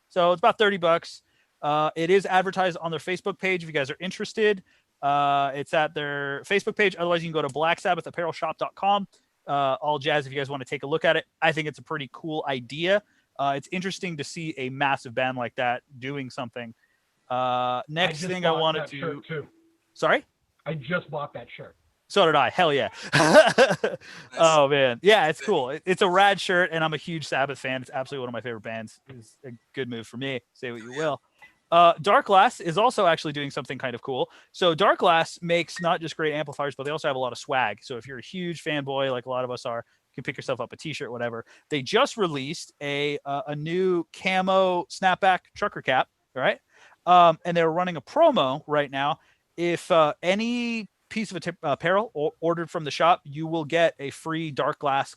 So it's about $30. It is advertised on their Facebook page if you guys are interested. It's at their Facebook page. Otherwise, you can go to blacksabbathapparelshop.com. All jazz if you guys want to take a look at it. I think it's a pretty cool idea. It's interesting to see a massive band like that doing something. Next thing I wanted to... Sorry? I just bought that shirt. So did I. Hell yeah. Oh, man. Yeah, it's cool. It's a rad shirt, and I'm a huge Sabbath fan. It's absolutely one of my favorite bands. It's a good move for me. Say what you will. Dark Glass is also actually doing something kind of cool. So Dark Glass makes not just great amplifiers, but they also have a lot of swag. So if you're a huge fanboy, like a lot of us are, you can pick yourself up a t-shirt, whatever. They just released a new camo snapback trucker cap, right? And they're running a promo right now. If any piece of apparel ordered from the shop, you will get a free Dark Glass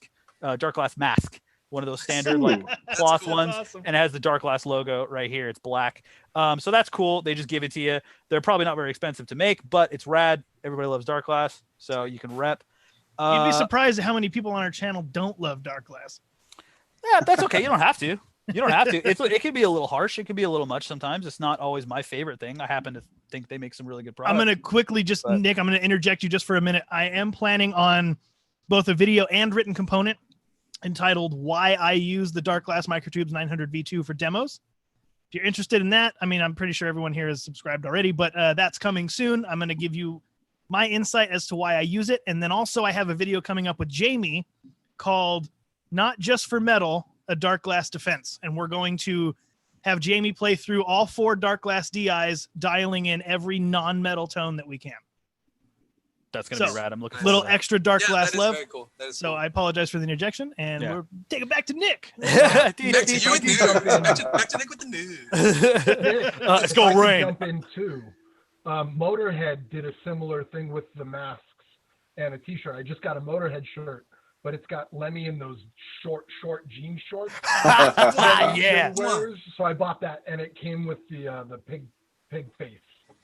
mask. One of those standard like cloth ones, awesome. And it has the Dark Glass logo right here. It's black. So that's cool. They just give it to you. They're probably not very expensive to make, but it's rad. Everybody loves Dark Glass, so you can rep. You'd be surprised at how many people on our channel don't love Dark Glass. Yeah, that's okay. You don't have to. You don't have to. It can be a little harsh. It can be a little much sometimes. It's not always my favorite thing. I happen to think they make some really good products. I'm going to quickly Nick, I'm going to interject you just for a minute. I am planning on both a video and written component entitled Why I Use the Dark Glass Microtubes 900 V2 for Demos. If you're interested in that, I mean, I'm pretty sure everyone here is subscribed already, but that's coming soon. I'm going to give you my insight as to why I use it. And then also I have a video coming up with Jamie called Not Just for Metal, a Dark Glass Defense. And we're going to have Jamie play through all 4 Dark Glass DIs, dialing in every non-metal tone that we can. That's going to be rad. I'm looking for little extra Dark Glass that is love. Very cool. That is so cool. I apologize for the interjection, and we're taking it back to Nick. Back to you with news. Back to Nick with the news. Let's go, Rain. Jump in too. Motorhead did a similar thing with the masks and a T-shirt. I just got a Motorhead shirt, but it's got Lemmy in those short jean shorts. Yeah. So I bought that, and it came with the pig face.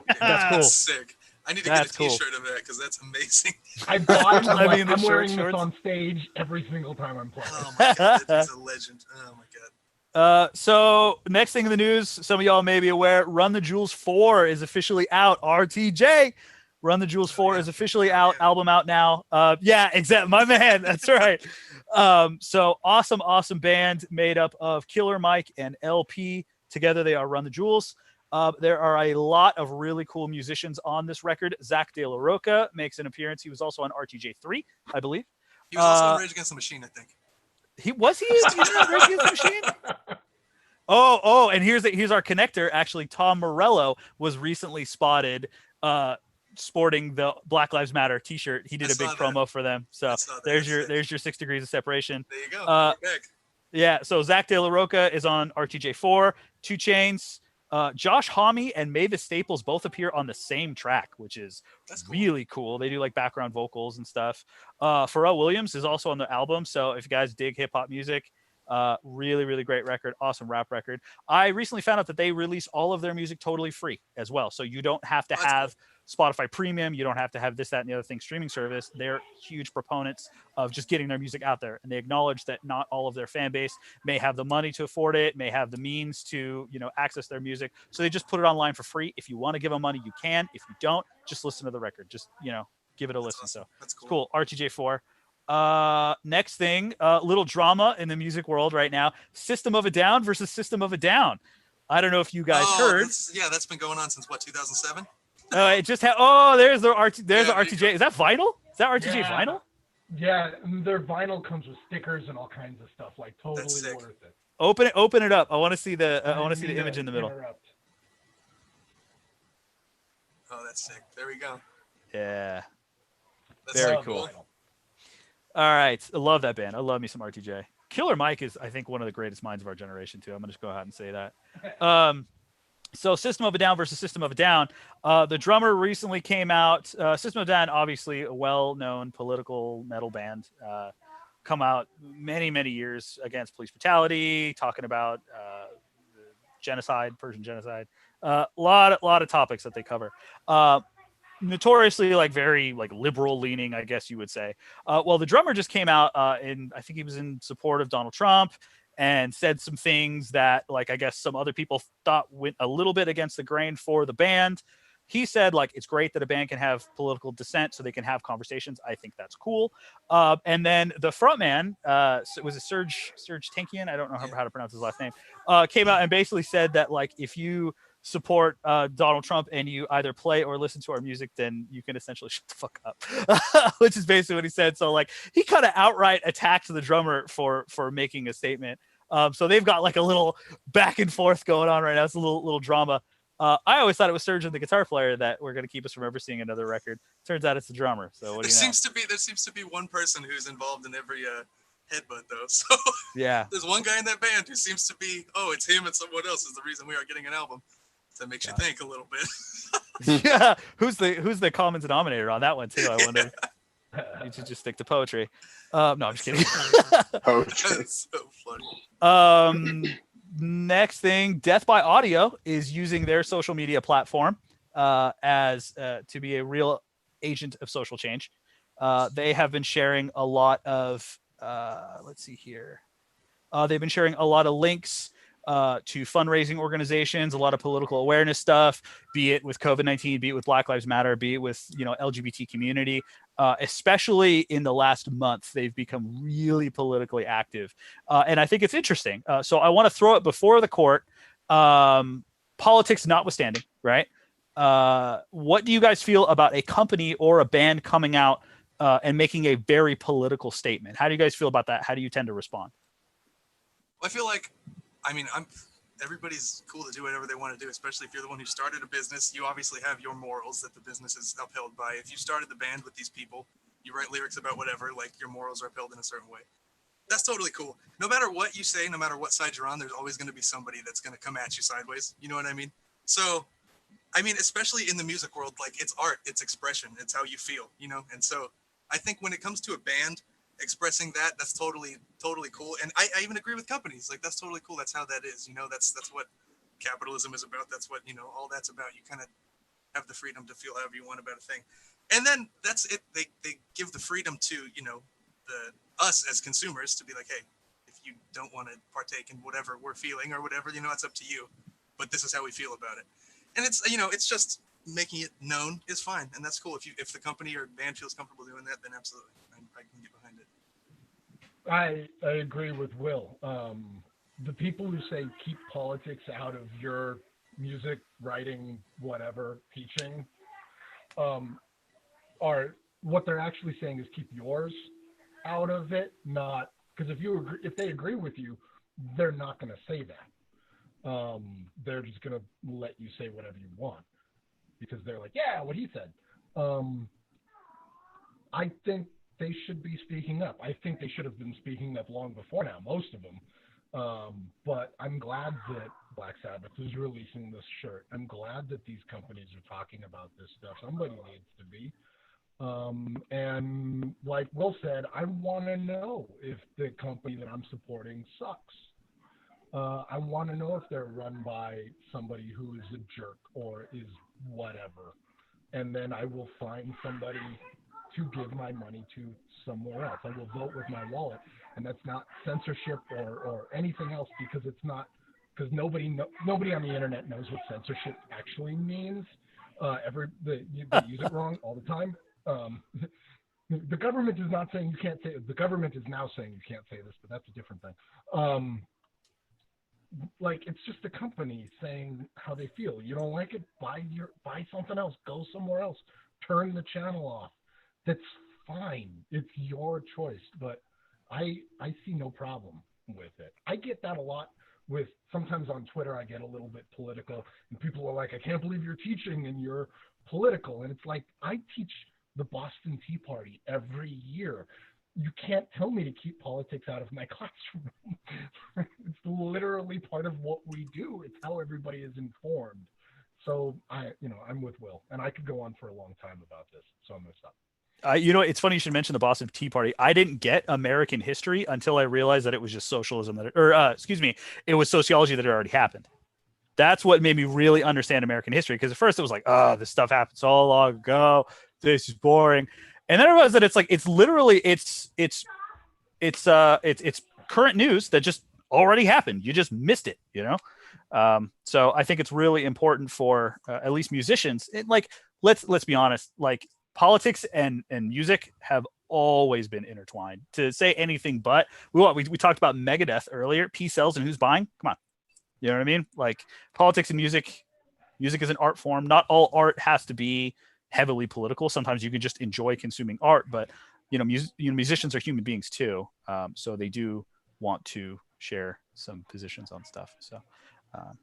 That's cool. That's sick. I need to get a T-shirt of that because that's amazing. I bought it. I'm wearing shorts. this on stage every single time I'm playing. Oh my god, that's a legend. Oh my god. So next thing in the news, some of y'all may be aware, Run the Jewels 4 is officially out. RTJ, Run the Jewels 4 is officially out. Album out now. Yeah, exactly. My man. That's right. So awesome band made up of Killer Mike and LP. Together they are Run the Jewels. There are a lot of really cool musicians on this record. Zach De La Roca makes an appearance. He was also on RTJ 3, I believe. He was also on Rage Against the Machine, I think. He on Rage Against the Machine? Oh, and here's our connector. Actually, Tom Morello was recently spotted sporting the Black Lives Matter T-shirt. He did a big promo for them. So there's your 6 degrees of separation. There you go. Yeah. So Zach De La Roca is on RTJ 4. 2 Chainz. Josh Homme and Mavis Staples both appear on the same track, which is really cool. They do like background vocals and stuff. Pharrell Williams is also on the album. So if you guys dig hip hop music, really great record. Awesome rap record. I recently found out that they release all of their music totally free as well. So you don't have to have Spotify Premium. You don't have to have this, that, and the other thing streaming service. They're huge proponents of just getting their music out there. And they acknowledge that not all of their fan base may have the money to afford it, may have the means to, access their music. So they just put it online for free. If you want to give them money, you can. If you don't, just listen to the record. Just, give it a listen. Awesome. So that's cool. RTJ 4. Next thing, little drama in the music world right now. System of a Down versus System of a Down. I don't know if you guys heard. That's been going on since 2007? It just had. There's the RTJ. Is that vinyl? Is that RTJ vinyl? Yeah, their vinyl comes with stickers and all kinds of stuff. Like totally worth it. Open it up. I want to see the. I want to see the image in the middle. Oh, that's sick. There we go. Yeah. That's very cool. All right, I love that band. I love me some RTJ. Killer Mike is, I think, one of the greatest minds of our generation too. I'm gonna just go ahead and say that. So System of a Down versus System of a Down. The drummer recently came out. System of a Down, obviously a well-known political metal band, come out many years against police brutality, talking about genocide, Persian genocide. Lot of topics that they cover. Notoriously like very like liberal leaning, I guess you would say. Well, the drummer just came out and I think he was in support of Donald Trump and said some things that like I guess some other people thought went a little bit against the grain for the band. He said like it's great that a band can have political dissent so they can have conversations. I think that's cool. And then the frontman was it Serge Tankian? I don't know how to pronounce his last name. Came out and basically said that like if you support Donald Trump and you either play or listen to our music, then you can essentially shut the fuck up, which is basically what he said. So like he kind of outright attacked the drummer for making a statement. So they've got like a little back and forth going on right now. It's a little drama. I always thought it was Serge, the guitar player, that were going to keep us from ever seeing another record. Turns out it's the drummer. So what do you know? There seems to be one person who's involved in every headbutt though. So yeah, there's one guy in that band who seems to be, it's him and someone else is the reason we are getting an album. That makes you think a little bit. Yeah, who's the common denominator on that one too? I wonder. You should just stick to poetry. No, I'm just kidding. That's so funny. Next thing, Death by Audio is using their social media platform as to be a real agent of social change. They have been sharing a lot of let's see here. They've been sharing a lot of links to fundraising organizations, a lot of political awareness stuff, be it with COVID-19, be it with Black Lives Matter, be it with LGBT community. Especially in the last month, they've become really politically active, and I think it's interesting. So I want to throw it before the court, politics notwithstanding, right? What do you guys feel about a company or a band coming out and making a very political statement? How do you guys feel about that? How do you tend to respond? Well, I feel like, everybody's cool to do whatever they want to do, especially if you're the one who started a business. You obviously have your morals that the business is upheld by. If you started the band with these people, you write lyrics about whatever, like your morals are upheld in a certain way. That's totally cool. No matter what you say, no matter what side you're on, there's always going to be somebody that's going to come at you sideways. You know what I mean? So, especially in the music world, like it's art, it's expression, it's how you feel, And so I think when it comes to a band, expressing that's totally cool, and I even agree with companies, like that's totally cool. That's how that is, that's what capitalism is about. That's what all that's about. You kind of have the freedom to feel however you want about a thing, and then that's it. They give the freedom to us as consumers to be like, hey, if you don't want to partake in whatever we're feeling or whatever, it's up to you, but this is how we feel about it. And it's it's just making it known is fine, and that's cool. If the company or band feels comfortable doing that, then absolutely I can get behind it. I agree with Will. The people who say keep politics out of your music, writing, whatever, teaching, are what they're actually saying is keep yours out of it. Not because if they agree with you, they're not going to say that. They're just going to let you say whatever you want because they're like, yeah, what he said. I think they should be speaking up. I think they should have been speaking up long before now, most of them. But I'm glad that Black Sabbath is releasing this shirt. I'm glad that these companies are talking about this stuff. Somebody needs to be. And like Will said, I want to know if the company that I'm supporting sucks. I want to know if they're run by somebody who is a jerk or is whatever. And then I will find somebody to give my money to somewhere else. I will vote with my wallet, and that's not censorship or anything else because it's not, because nobody on the internet knows what censorship actually means. They use it wrong all the time. The government is not saying you can't say it. The government is now saying you can't say this, but that's a different thing. Like it's just a company saying how they feel. You don't like it, buy something else, go somewhere else, turn the channel off. That's fine. It's your choice, but I see no problem with it. I get that a lot with sometimes on Twitter. I get a little bit political, and people are like, "I can't believe you're teaching and you're political." And it's like, I teach the Boston Tea Party every year. You can't tell me to keep politics out of my classroom. It's literally part of what we do. It's how everybody is informed. So I'm with Will, and I could go on for a long time about this. So I'm gonna stop. It's funny you should mention the Boston Tea Party. I didn't get American history until I realized that it was just socialism it was sociology that had already happened. That's what made me really understand American history. Because at first it was like, oh, this stuff happened so long ago. This is boring. And then I realized that it's literally current news that just already happened. You just missed it, So I think it's really important for at least musicians. Let's be honest, like politics and music have always been intertwined. To say anything but, we talked about Megadeth earlier. P sells and who's buying? Come on, you know what I mean? Like politics and music is an art form. Not all art has to be heavily political. Sometimes you can just enjoy consuming art, but musicians are human beings too, so they do want to share some positions on stuff. So I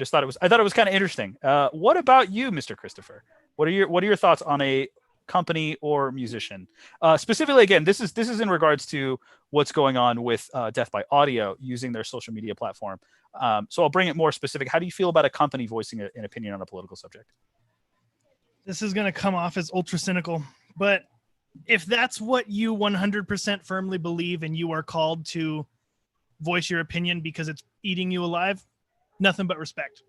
thought it was kind of interesting. What about you, Mr. Christopher? What are your thoughts on a company or musician? Specifically, again, this is in regards to what's going on with Death by Audio using their social media platform. So I'll bring it more specific. How do you feel about a company voicing an opinion on a political subject? This is going to come off as ultra cynical, but if that's what you 100% firmly believe and you are called to voice your opinion because it's eating you alive, nothing but respect.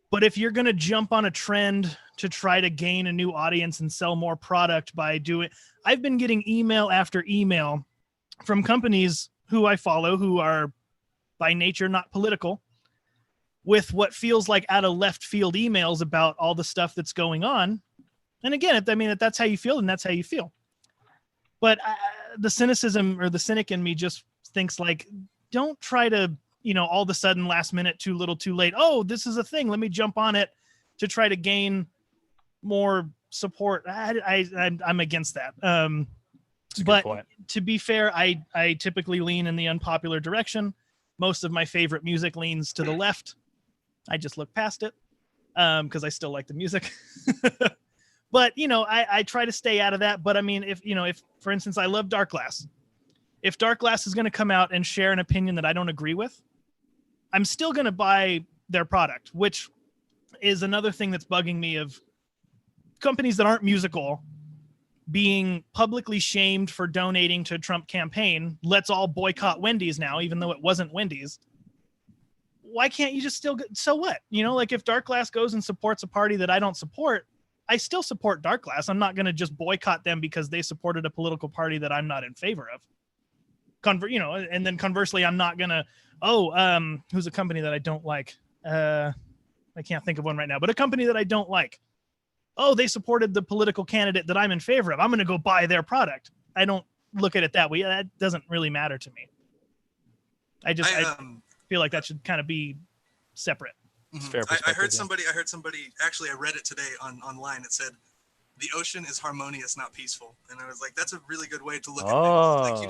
But if you're going to jump on a trend to try to gain a new audience and sell more product I've been getting email after email from companies who I follow who are by nature not political, with what feels like out of left field emails about all the stuff that's going on. And again, if that's how you feel, then that's how you feel. But the cynicism or the cynic in me just thinks like, don't try to, all of a sudden last minute, too little, too late. Oh, this is a thing. Let me jump on it to try to gain more support. I'm against that. But to be fair, I typically lean in the unpopular direction. Most of my favorite music leans to the left. I just look past it because I still like the music. But, I try to stay out of that. But I mean, if for instance, I love Dark Glass. If Dark Glass is going to come out and share an opinion that I don't agree with, I'm still going to buy their product, which is another thing that's bugging me of companies that aren't musical being publicly shamed for donating to a Trump campaign. Let's all boycott Wendy's now, even though it wasn't Wendy's. Why can't you just still so what? Like if Dark Glass goes and supports a party that I don't support, I still support Dark Glass. I'm not going to just boycott them because they supported a political party that I'm not in favor of. And then conversely, I'm not going to, who's a company that I don't like? I can't think of one right now, but a company that I don't like. Oh, they supported the political candidate that I'm in favor of. I'm going to go buy their product. I don't look at it that way. That doesn't really matter to me. I feel like that should kind of be separate. I heard somebody, actually I read it today online. It said, the ocean is harmonious, not peaceful. And I was like, that's a really good way to look at things. Like we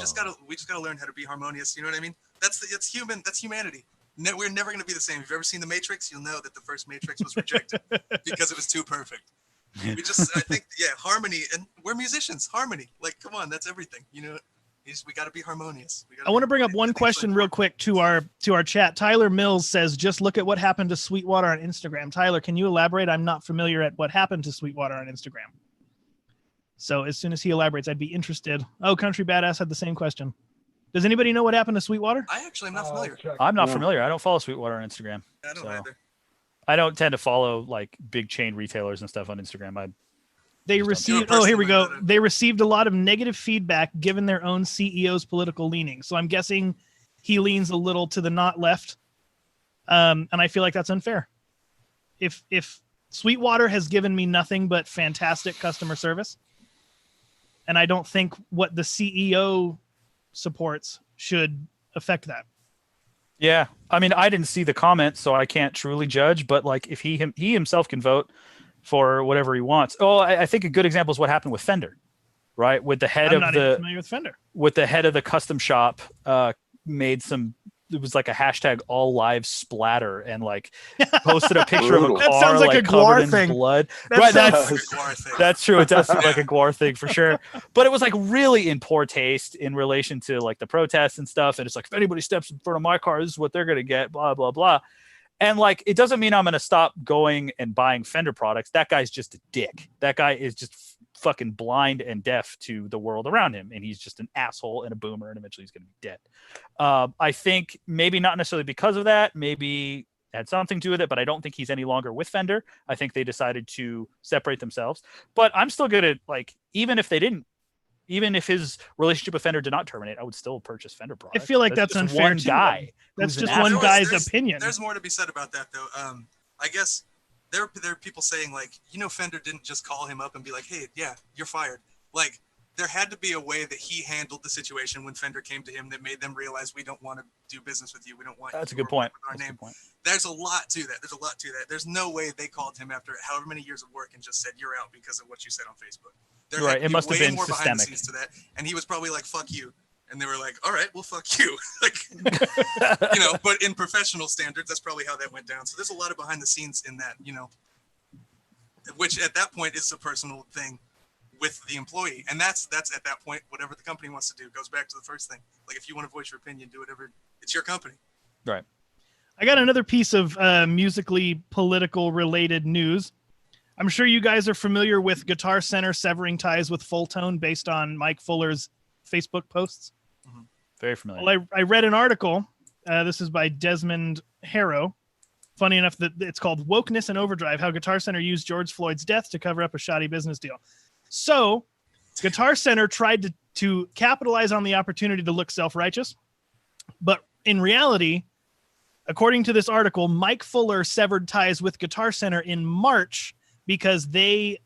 just gotta learn how to be harmonious. You know what I mean? It's human. That's humanity. We're never going to be the same. If you've ever seen The Matrix, you'll know that the first Matrix was rejected because it was too perfect. I think, harmony, and we're musicians. Harmony, like, come on, that's everything. We got to be harmonious. I want to bring up one question real quick to our chat. Tyler Mills says, just look at what happened to Sweetwater on Instagram. Tyler, can you elaborate? I'm not familiar at what happened to Sweetwater on Instagram. So as soon as he elaborates, I'd be interested. Oh, Country Badass had the same question. Does anybody know what happened to Sweetwater? I actually am not familiar. I'm not familiar. I don't follow Sweetwater on Instagram. I don't either. I don't tend to follow like big chain retailers and stuff on Instagram. They received, here we go. They received a lot of negative feedback given their own CEO's political leaning. So I'm guessing he leans a little to the not left. And I feel like that's unfair. If Sweetwater has given me nothing but fantastic customer service, and I don't think what the CEO supports should affect that. Yeah. I mean, I didn't see the comments, so I can't truly judge, but like if he himself can vote for whatever he wants. Oh, I think a good example is what happened with Fender, right? With the head I'm not even familiar with Fender. With the head of the custom shop, made some it was like a hashtag all lives splatter and like posted a picture of a car That sounds like a covered Guar in thing. blood. That Right, sounds- that's true. It does seem like a Guar thing for sure. But it was like really in poor taste in relation to like the protests and stuff. And it's like, if anybody steps in front of my car, this is what they're gonna get, blah, blah, blah. And like, it doesn't mean I'm gonna stop going and buying Fender products. That guy's just a dick. That guy is just fucking blind and deaf to the world around him, and he's just an asshole and a boomer, and eventually he's going to be dead. I think maybe not necessarily because of that, maybe had something to do with it, but I don't think he's any longer with Fender. I think they decided to separate themselves. But I'm still going to, like, even if his relationship with Fender did not terminate, I would still purchase Fender products. I feel like that's just unfair one too. guy. That's who's an just one asshole. guy's opinion. There's more to be said about that, though. I guess there are people saying, like, Fender didn't just call him up and be like, hey, yeah, you're fired. Like, there had to be a way that he handled the situation when Fender came to him that made them realize we don't want to do business with you. We don't want That's you a good point. with our name. There's a lot to that. There's no way they called him after however many years of work and just said, you're out because of what you said on Facebook. There Right. It must have been more behind the systemic. scenes to that. And he was probably like, fuck you. And they were like, all right, well, fuck you. Like, but in professional standards, that's probably how that went down. So there's a lot of behind the scenes in that, which at that point is a personal thing with the employee. And that's at that point, whatever the company wants to do goes back to the first thing. Like, if you want to voice your opinion, do whatever. It's your company. Right. I got another piece of musically political related news. I'm sure you guys are familiar with Guitar Center severing ties with Full Tone based on Mike Fuller's Facebook posts. Mm-hmm. Very familiar. Well, I read an article. This is by Desmond Harrow. Funny enough that it's called Wokeness and Overdrive, How Guitar Center Used George Floyd's Death to Cover Up a Shoddy Business Deal. So Guitar Center tried to capitalize on the opportunity to look self-righteous. But in reality, according to this article, Mike Fuller severed ties with Guitar Center in March because they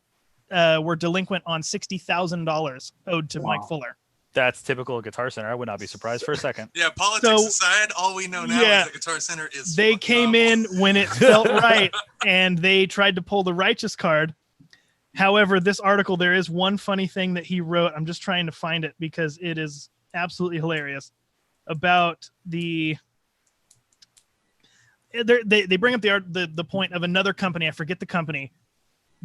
were delinquent on $60,000 owed to Mike Fuller. That's typical of Guitar Center. I would not be surprised for a second. Yeah, politics aside, all we know now is that Guitar Center is... They came in when it felt right, and they tried to pull the righteous card. However, this article, there is one funny thing that he wrote. I'm just trying to find it because it is absolutely hilarious. About the... They bring up the point of another company. I forget the company.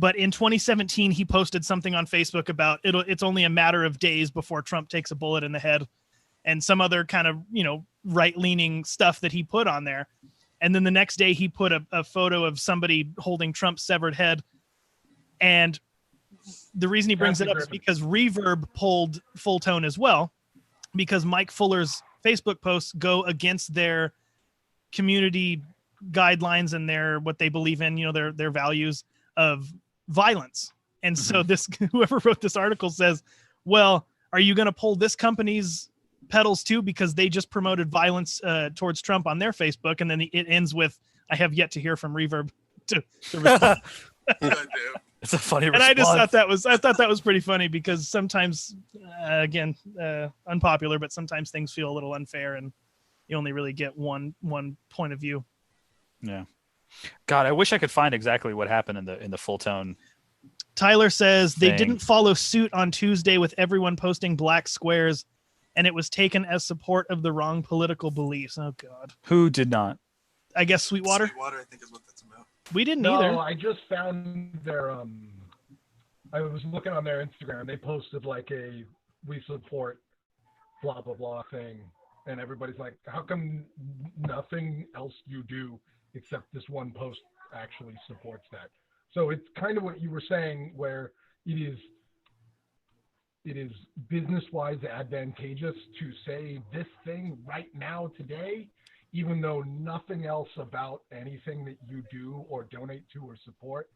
But in 2017, he posted something on Facebook about it's only a matter of days before Trump takes a bullet in the head, and some other kind of, right-leaning stuff that he put on there. And then the next day he put a photo of somebody holding Trump's severed head. And the reason he brings it up is because Reverb pulled Full Tone as well, because Mike Fuller's Facebook posts go against their community guidelines and what they believe in, their values of violence. And so whoever wrote this article says, well, are you going to pull this company's pedals too, because they just promoted violence towards Trump on their Facebook? And then it ends with, I have yet to hear from Reverb to respond. It's a funny response. And I thought that was pretty funny, because sometimes again, unpopular, but sometimes things feel a little unfair and you only really get one point of view. Yeah. God, I wish I could find exactly what happened in the Full Tone. Tyler says they didn't follow suit on Tuesday with everyone posting black squares, and it was taken as support of the wrong political beliefs. Oh God. Who did not? I guess Sweetwater. Sweetwater, I think, is what that's about. We didn't either. No, I just found their I was looking on their Instagram. They posted like a "we support blah blah blah" thing, and everybody's like, "How come nothing else you do except this one post actually supports that?" So it's kind of what you were saying, where it is business-wise advantageous to say this thing right now today, even though nothing else about anything that you do or donate to or support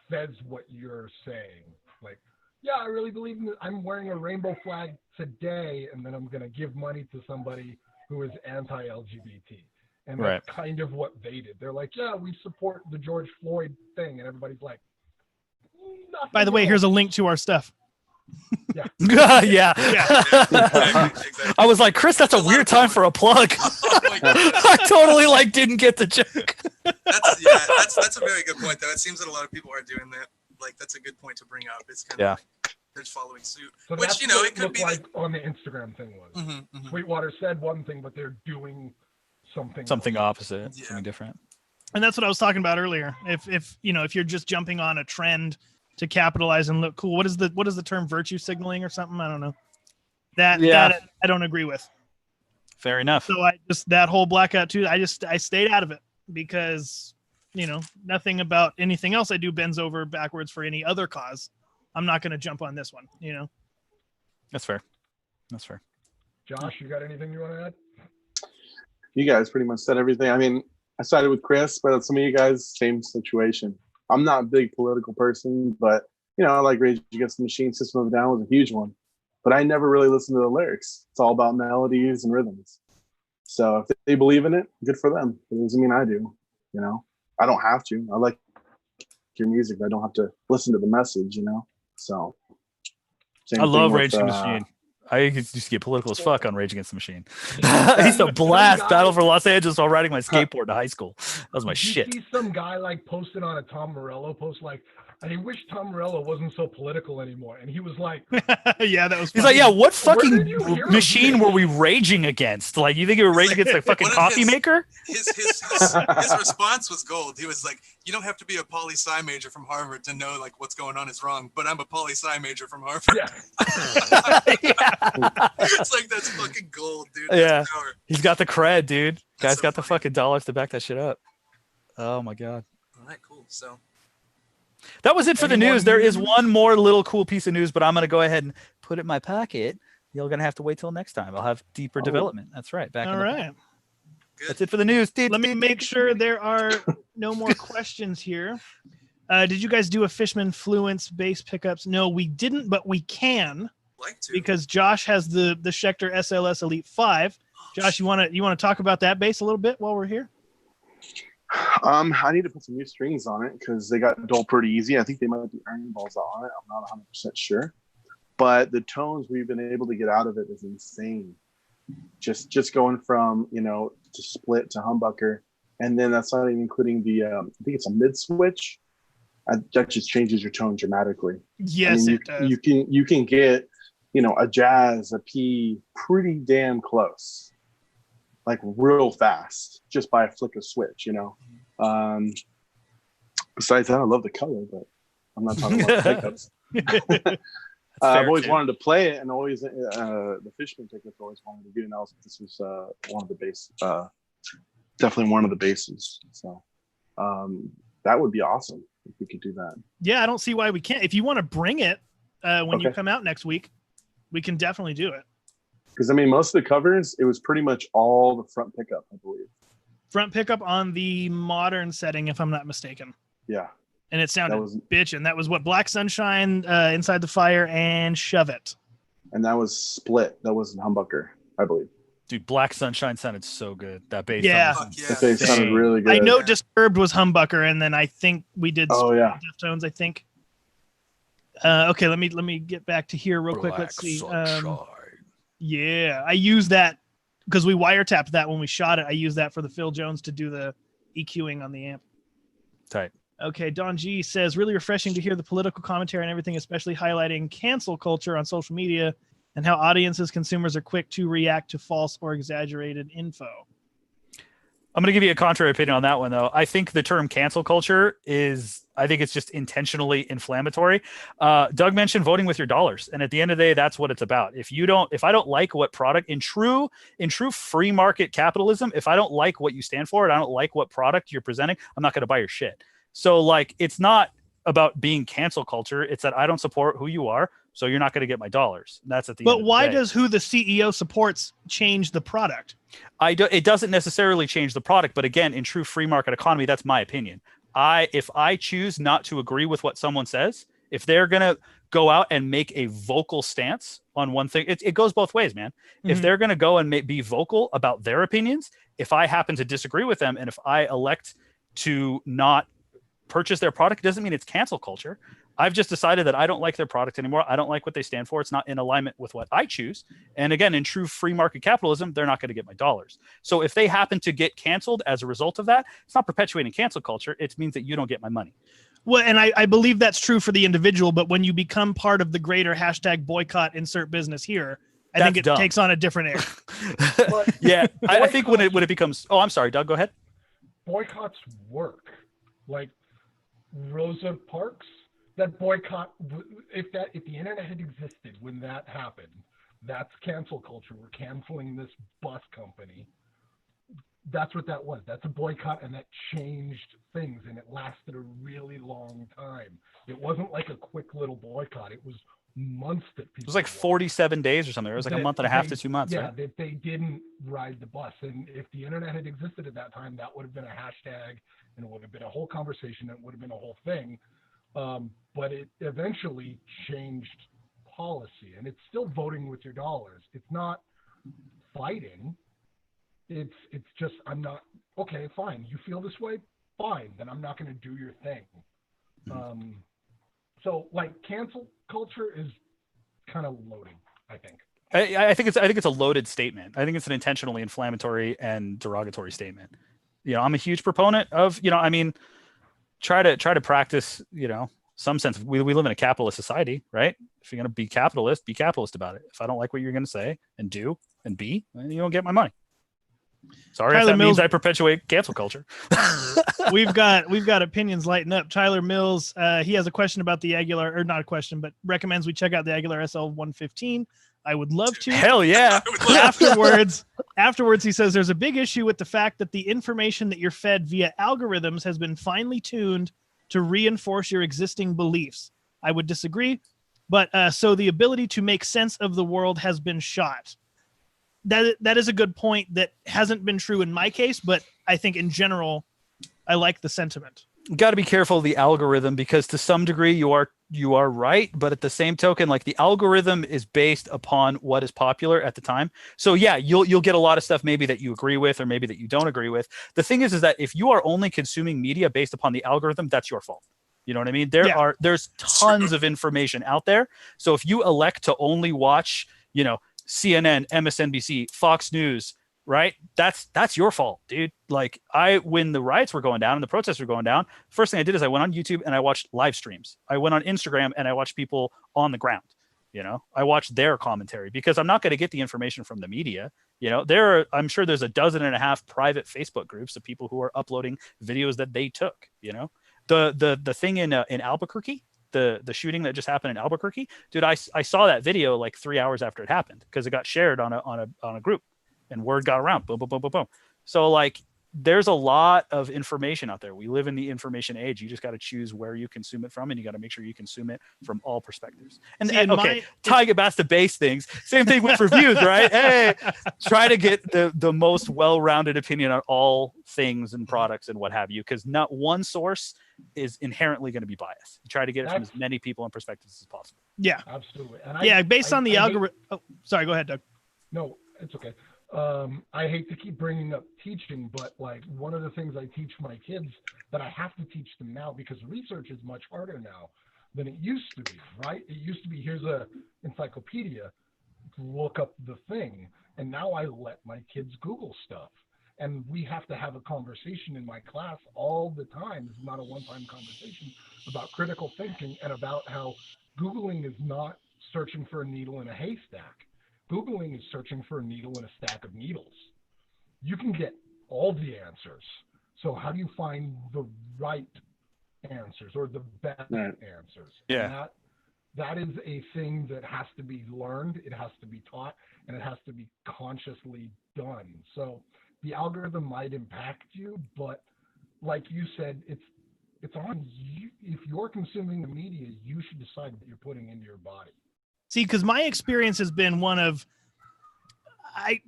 says what you're saying. Like, yeah, I really believe in it. I'm wearing a rainbow flag today, and then I'm going to give money to somebody who is anti-LGBT. And that's kind of what they did. They're like, yeah, we support the George Floyd thing. And everybody's like, nothing. By the way, here's a link to our stuff. Yeah. Yeah. Exactly. I was like, Chris, that's a weird time for a plug. I totally didn't get the joke. That's a very good point, though. It seems that a lot of people are doing that. Like, that's a good point to bring up. It's kind of following suit. So Which, that's you know, what it could looked be like on the Instagram thing was. Sweetwater said one thing, but they're doing something else. Opposite, something different. And that's what I was talking about earlier. If you know, if you're just jumping on a trend to capitalize and look cool, what is the term, virtue signaling or something? I don't know. That I don't agree with. Fair enough. So that whole blackout too, I stayed out of it because, you know, nothing about anything else I do bends over backwards for any other cause. I'm not going to jump on this one, you know. That's fair. Josh, you got anything you want to add? You guys pretty much said everything. I mean, I sided with Chris, but some of you guys, same situation. I'm not a big political person, but, you know, like Rage Against the Machine, System of a Down was a huge one. But I never really listened to the lyrics. It's all about melodies and rhythms. So if they believe in it, good for them. It doesn't mean I do, you know. I don't have to. I like your music, but I don't have to listen to the message, you know. So I love Rage Against the Machine. I used to get political as fuck on Rage Against the Machine. I used to blast Battle for Los Angeles while riding my skateboard to high school. That was my shit. You see some guy like posted on a Tom Morello post like, I wish Tom Morello wasn't so political anymore. And he was like, yeah, that was funny. He's like, yeah, what fucking machine were we raging against? Like, you think you were raging against a fucking coffee maker? His response was gold. He was like, you don't have to be a poli-sci major from Harvard to know like what's going on is wrong, but I'm a poli-sci major from Harvard. Yeah. It's like, that's fucking gold, dude. Yeah. He's got the cred, dude. That's Guy's so got the funny. fucking dollars to back that shit up. Oh my God. All right, cool. So that was it for the news. There is one more little cool piece of news, but I'm going to go ahead and put it in my pocket. You're going to have to wait till next time. I'll have deeper development. That's right. All right. That's it for the news. Let me make sure there are no more questions here. Did you guys do a Fishman Fluence bass pickups? No, we didn't, but we can. like to. Because Josh has the Schecter SLS Elite 5. Josh, you want to talk about that bass a little bit while we're here? I need to put some new strings on it because they got dull pretty easy. I think they might be iron balls on it. I'm not 100% sure. But the tones we've been able to get out of it is insane. Just going from, you know, to split to humbucker. And then that's not even including the, I think it's a mid switch. That just changes your tone dramatically. Yes, I mean, it does. You can get, you know, a jazz, a P pretty damn close. Like real fast, just by a flick of switch, you know. Besides that, I love the color, but I'm not talking about the pickups. I've always wanted to play it, and always the Fishman pickups always wanted to do. And this was one of the bass, definitely one of the basses. So that would be awesome if we could do that. Yeah, I don't see why we can't. If you want to bring it when you come out next week, we can definitely do it. Because I mean, most of the covers, it was pretty much all the front pickup, I believe. Front pickup on the modern setting, if I'm not mistaken. Yeah. And it sounded bitchin'. That was what, Black Sunshine, Inside the Fire, and Shove It. And that was split. That wasn't humbucker, I believe. Dude, Black Sunshine sounded so good. That bass. Yeah. The bass sounded really good. I know Disturbed was humbucker, and then I think we did Deftones, I think. Okay, let me get back to here real quick. Let's see. Yeah, I used that because we wiretapped that when we shot it. I used that for the Phil Jones to do the EQing on the amp. Tight. Okay, Don G says, really refreshing to hear the political commentary and everything, especially highlighting cancel culture on social media and how audiences, consumers are quick to react to false or exaggerated info. I'm going to give you a contrary opinion on that one, though. I think the term cancel culture I think it's just intentionally inflammatory. Doug mentioned voting with your dollars. And at the end of the day, that's what it's about. If I don't like what product in true free market capitalism, if I don't like what you stand for and I don't like what product you're presenting, I'm not going to buy your shit. So like, it's not about being cancel culture. It's that I don't support who you are. So you're not going to get my dollars. That's at the end of the day. But why does who the CEO supports change the product? It doesn't necessarily change the product. But again, in true free market economy, that's my opinion. If I choose not to agree with what someone says, if they're going to go out and make a vocal stance on one thing, it goes both ways, man. Mm-hmm. If they're going to go and be vocal about their opinions, if I happen to disagree with them, and if I elect to not purchase their product, it doesn't mean it's cancel culture. I've just decided that I don't like their product anymore. I don't like what they stand for. It's not in alignment with what I choose. And again, in true free market capitalism, they're not going to get my dollars. So if they happen to get canceled as a result of that, it's not perpetuating cancel culture. It means that you don't get my money. Well, and I believe that's true for the individual, but when you become part of the greater hashtag boycott insert business here, I think it takes on a different air. Yeah, I think when it becomes, oh, I'm sorry, Doug, go ahead. Boycotts work. Like Rosa Parks, that boycott, if the internet had existed when that happened, that's cancel culture. We're canceling this bus company. That's what that was. That's a boycott, and that changed things, and it lasted a really long time. It wasn't like a quick little boycott. It was months that people. It was like 47 days or something. It was like a month and a half to 2 months. Yeah, right? they didn't ride the bus, and if the internet had existed at that time, that would have been a hashtag, and it would have been a whole conversation. It would have been a whole thing. But it eventually changed policy, and it's still voting with your dollars. It's not fighting. It's just, I'm not, okay, fine. You feel this way? Fine. Then I'm not going to do your thing. So like cancel culture is kind of loaded, I think. I think it's a loaded statement. I think it's an intentionally inflammatory and derogatory statement. I'm a huge proponent of, try to practice, some sense of, we live in a capitalist society, right? If you're going to be capitalist about it. If I don't like what you're going to say and do and be, then you don't get my money. Sorry if that means I perpetuate cancel culture. We've got opinions lighting up. Tyler Mills, he has a question about the Aguilar, or not a question, but recommends we check out the Aguilar SL 115. I would love to. Hell yeah. Afterwards, he says there's a big issue with the fact that the information that you're fed via algorithms has been finely tuned to reinforce your existing beliefs. I would disagree, but so the ability to make sense of the world has been shot. That is a good point that hasn't been true in my case, but I think in general, I like the sentiment. Got to be careful of the algorithm, because to some degree you are right, but at the same token, like the algorithm is based upon what is popular at the time. So yeah, you'll get a lot of stuff maybe that you agree with or maybe that you don't agree with. The thing is that if you are only consuming media based upon the algorithm, that's your fault. You know what I mean? There's tons of information out there. So if you elect to only watch, CNN, MSNBC, Fox News, right? That's your fault, dude. Like when the riots were going down and the protests were going down, first thing I did is I went on YouTube and I watched live streams. I went on Instagram and I watched people on the ground. I watched their commentary, because I'm not going to get the information from the media. I'm sure there's 12 private Facebook groups of people who are uploading videos that they took. The thing in Albuquerque, the shooting that just happened in Albuquerque, dude, I saw that video like 3 hours after it happened, because it got shared on a group and word got around. Boom, boom, boom, boom, boom. So like there's a lot of information out there. We live in the information age. You just got to choose where you consume it from, and you got to make sure you consume it from all perspectives. And tying it back to base things, same thing with reviews, right? Hey, try to get the most well-rounded opinion on all things and products and what have you, because not one source is inherently going to be biased. You try to get it from as many people and perspectives as possible. Yeah, absolutely. And based on the algorithm. Oh, sorry, go ahead, Doug. No, it's okay. I hate to keep bringing up teaching, but like one of the things I teach my kids that I have to teach them now, because research is much harder now than it used to be, right? It used to be, here's a encyclopedia, look up the thing. And now I let my kids Google stuff. And we have to have a conversation in my class all the time. It's not a one-time conversation about critical thinking and about how Googling is not searching for a needle in a haystack. Googling is searching for a needle in a stack of needles. You can get all the answers. So how do you find the right answers or the best answers? Yeah. And that is a thing that has to be learned. It has to be taught, and it has to be consciously done. So the algorithm might impact you, but like you said, it's on you. If you're consuming the media, you should decide what you're putting into your body. See, because my experience has been one of,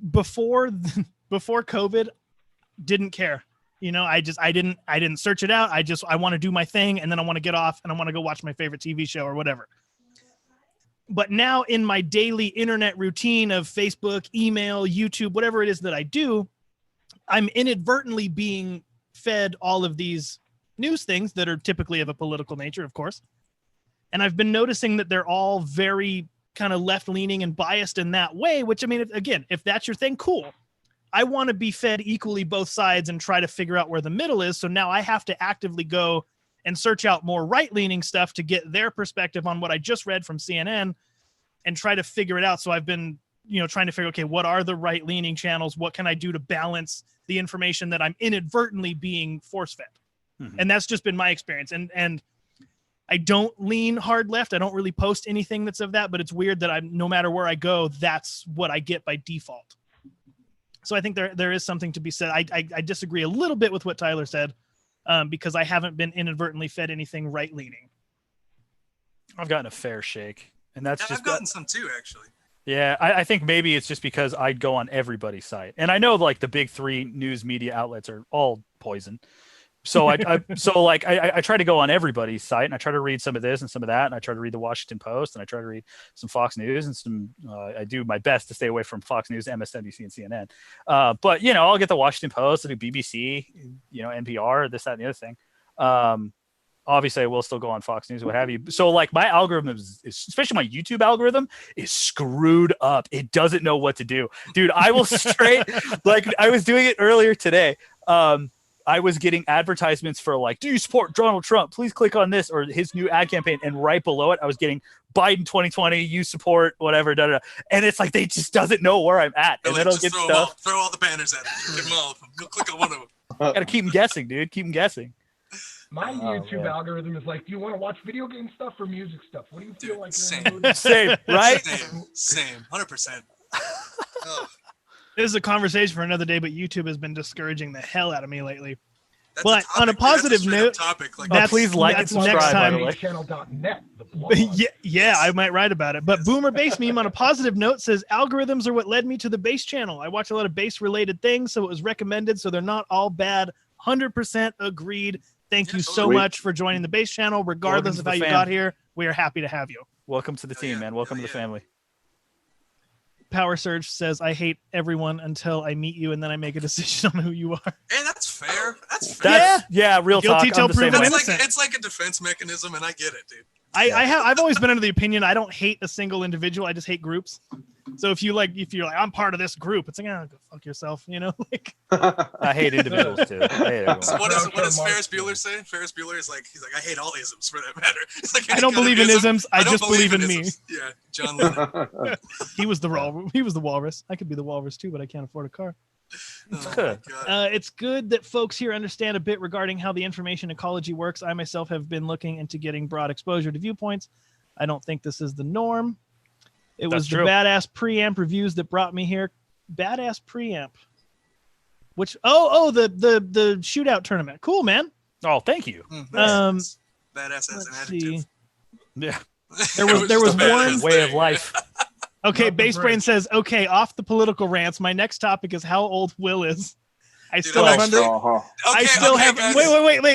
before COVID, didn't care. I didn't search it out. I want to do my thing, and then I want to get off and I want to go watch my favorite TV show or whatever. But now in my daily internet routine of Facebook, email, YouTube, whatever it is that I do, I'm inadvertently being fed all of these news things that are typically of a political nature, of course. And I've been noticing that they're all very kind of left-leaning and biased in that way, which, I mean, again, if that's your thing, cool. I want to be fed equally both sides and try to figure out where the middle is. So now I have to actively go and search out more right-leaning stuff to get their perspective on what I just read from CNN and try to figure it out. So I've been, trying to figure, okay, what are the right-leaning channels? What can I do to balance the information that I'm inadvertently being force-fed? Mm-hmm. And that's just been my experience. And I don't lean hard left. I don't really post anything that's of that, but it's weird that no matter where I go, that's what I get by default. So I think there is something to be said. I disagree a little bit with what Tyler said, because I haven't been inadvertently fed anything right-leaning. I've gotten a fair shake, and that's just I've gotten some too, actually. Yeah, I think maybe it's just because I'd go on everybody's site, and I know like the big three news media outlets are all poison. So I try to go on everybody's site, and I try to read some of this and some of that, and I try to read the Washington Post, and I try to read some Fox News and some. I do my best to stay away from Fox News, MSNBC, and CNN. But I'll get the Washington Post, I do BBC, NPR, this, that, and the other thing. Obviously, I will still go on Fox News, what have you. So like my algorithm is especially my YouTube algorithm is screwed up. It doesn't know what to do, dude. I will straight like I was doing it earlier today. I was getting advertisements for like, do you support Donald Trump? Please click on this or his new ad campaign. And right below it, I was getting Biden 2020, you support whatever, da, da, da. And it's like, they just doesn't know where I'm at. And then I'll get stuff. Throw all the banners at him. Give them all of them. You'll click on one of them. Gotta keep them guessing, dude. Keep them guessing. My YouTube algorithm is like, do you want to watch video game stuff or music stuff? What do you feel like? Same, right? Same, 100%. Oh. This is a conversation for another day, but YouTube has been discouraging the hell out of me lately. But on a positive note, please like and subscribe. Next time. Channel.net, yeah, I might write about it. But Boomer Base Meme on a positive note says algorithms are what led me to the base channel. I watch a lot of base related things, so it was recommended. So they're not all bad. 100% agreed. Thank you so much for joining the base channel. Regardless of how you got here, we are happy to have you. Welcome to the team, man. Welcome to the family. Power Surge says, I hate everyone until I meet you and then I make a decision on who you are. Hey, that's fair. That's fair. Yeah, real Guilty talk. till proven innocent. It's like a defense mechanism, and I get it, dude. I've always been under the opinion I don't hate a single individual. I just hate groups. So if you're like I'm part of this group, it's like, go fuck yourself, like. I hate individuals too. So what does Ferris Bueller say? Ferris Bueller is like, he's like, I hate all isms for that matter. It's like, I don't believe in isms. I just believe in me. Yeah, John Lennon. He was the walrus. I could be the walrus too, but I can't afford a car. It's good that folks here understand a bit regarding how the information ecology works. I myself have been looking into getting broad exposure to viewpoints. I don't think this is the norm. It was the badass preamp reviews that brought me here. Badass preamp. Which the shootout tournament. Cool, man. Oh, thank you. Badass as an adjective. Yeah. There was one way of life. Okay, Base Brain says, okay, off the political rants. My next topic is how old Will is. Wait,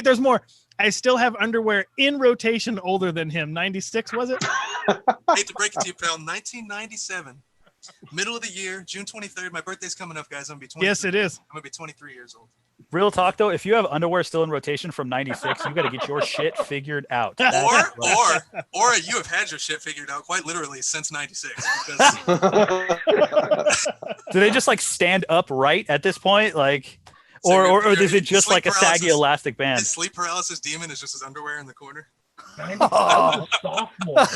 there's more. I still have underwear in rotation older than him. 96, was it? Hate to break it to you, pal. 1997. Middle of the year, June 23rd. My birthday's coming up, guys. I'm going to be 23. Yes, it is. I'm going to be 23 years old. Real talk, though, if you have underwear still in rotation from 96, you got to get your shit figured out. Or you have had your shit figured out quite literally since 96. Because... Do they just, like, stand upright at this point? Like... Or is it just like a saggy elastic band? His sleep paralysis demon is just his underwear in the corner. Sophomore.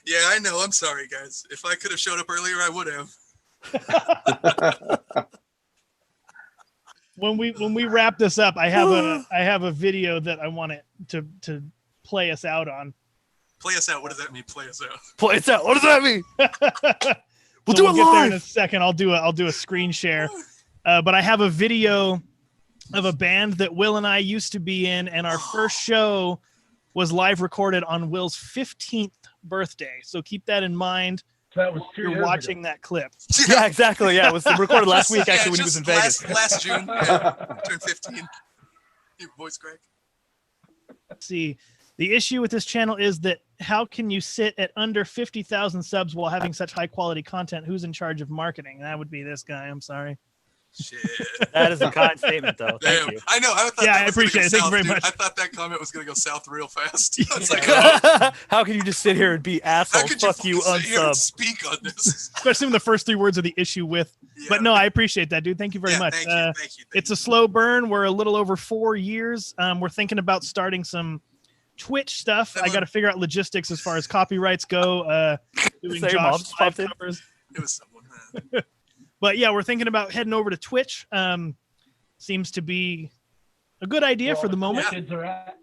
Yeah, I know. I'm sorry, guys. If I could have showed up earlier, I would have. When we wrap this up, I have a video that I want to play us out on. Play us out. What does that mean? Play us out. Play us out. What does that mean? We'll get there in a second. I'll do a screen share. But I have a video of a band that Will and I used to be in, and our first show was live recorded on Will's 15th birthday. So keep that in mind. So that was you're watching that clip. Yeah, exactly. Yeah, it was recorded last week actually when he was in Vegas. Last June, turned 15. Your voice crack. Let's see. The issue with this channel is that how can you sit at under 50,000 subs while having such high quality content? Who's in charge of marketing? That would be this guy. I'm sorry. Shit. That is a kind statement, though. Thank Damn. you. I know. I thought Yeah, that I was gonna appreciate go it. Thank you south, very dude. much. I thought that comment was going to go south real fast. I was like, oh, How can you just sit here and be how assholes? could you Fuck you, sit here and unsub. speak on this? Especially when the first 3 words are the issue with. Yeah. But no, I appreciate that, dude. Thank you very Yeah, much. Thank you. Thank you. It's a slow burn. We're a little over 4 years. We're thinking about starting some Twitch stuff. I got to figure out logistics as far as copyrights go. Doing Say your mom Josh just live popped in. covers. It was someone. But yeah, we're thinking about heading over to Twitch. Seems to be a good idea for the moment. Kids are at.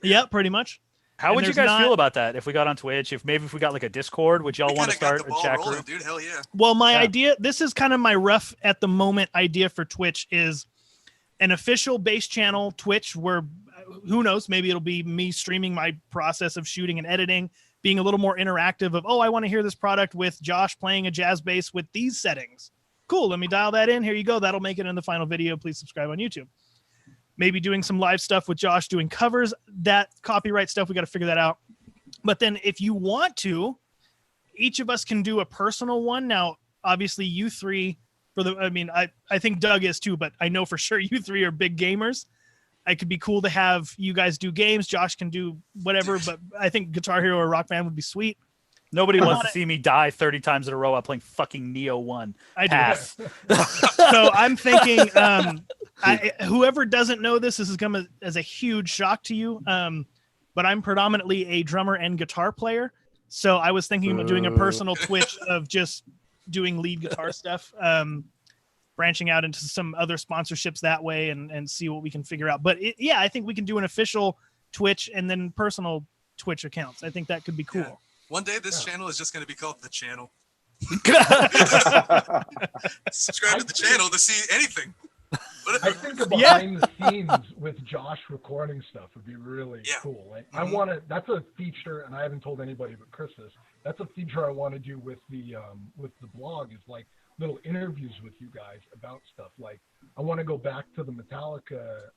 Yeah, pretty much. How And would you there's guys not- feel about that if we got on Twitch? If we got like a Discord, would y'all We want to kinda got start the a ball chat rolling, group? dude. Hell yeah. Well, my Yeah. idea, this is kind of my rough at the moment idea for Twitch, is an official base channel Twitch where who knows, maybe it'll be me streaming my process of shooting and editing, being a little more interactive of, oh, I want to hear this product with Josh playing a jazz bass with these settings. Cool. Let me dial that in. Here you go. That'll make it in the final video. Please subscribe on YouTube. Maybe doing some live stuff with Josh doing covers. That copyright stuff, we got to figure that out. But then if you want to, each of us can do a personal one. Now, obviously you three I think Doug is too, but I know for sure you three are big gamers. It could be cool to have you guys do games. Josh can do whatever, but I think Guitar Hero or Rock Band would be sweet. Nobody wants to see me die 30 times in a row while playing fucking Neo 1. I do. Pass. So I'm thinking, whoever doesn't know this is coming as a huge shock to you. But I'm predominantly a drummer and guitar player. So I was thinking about doing a personal Twitch of just doing lead guitar stuff, branching out into some other sponsorships that way and see what we can figure out. But yeah, I think we can do an official Twitch and then personal Twitch accounts. I think that could be cool. Yeah. One day this channel is just going to be called The Channel. Subscribe to the channel to see anything. I think a behind the scenes with Josh recording stuff would be really cool. Like, I want to. That's a feature, and I haven't told anybody but Chris this. That's a feature I want to do with the blog. Is like little interviews with you guys about stuff. Like, I want to go back to the Metallica,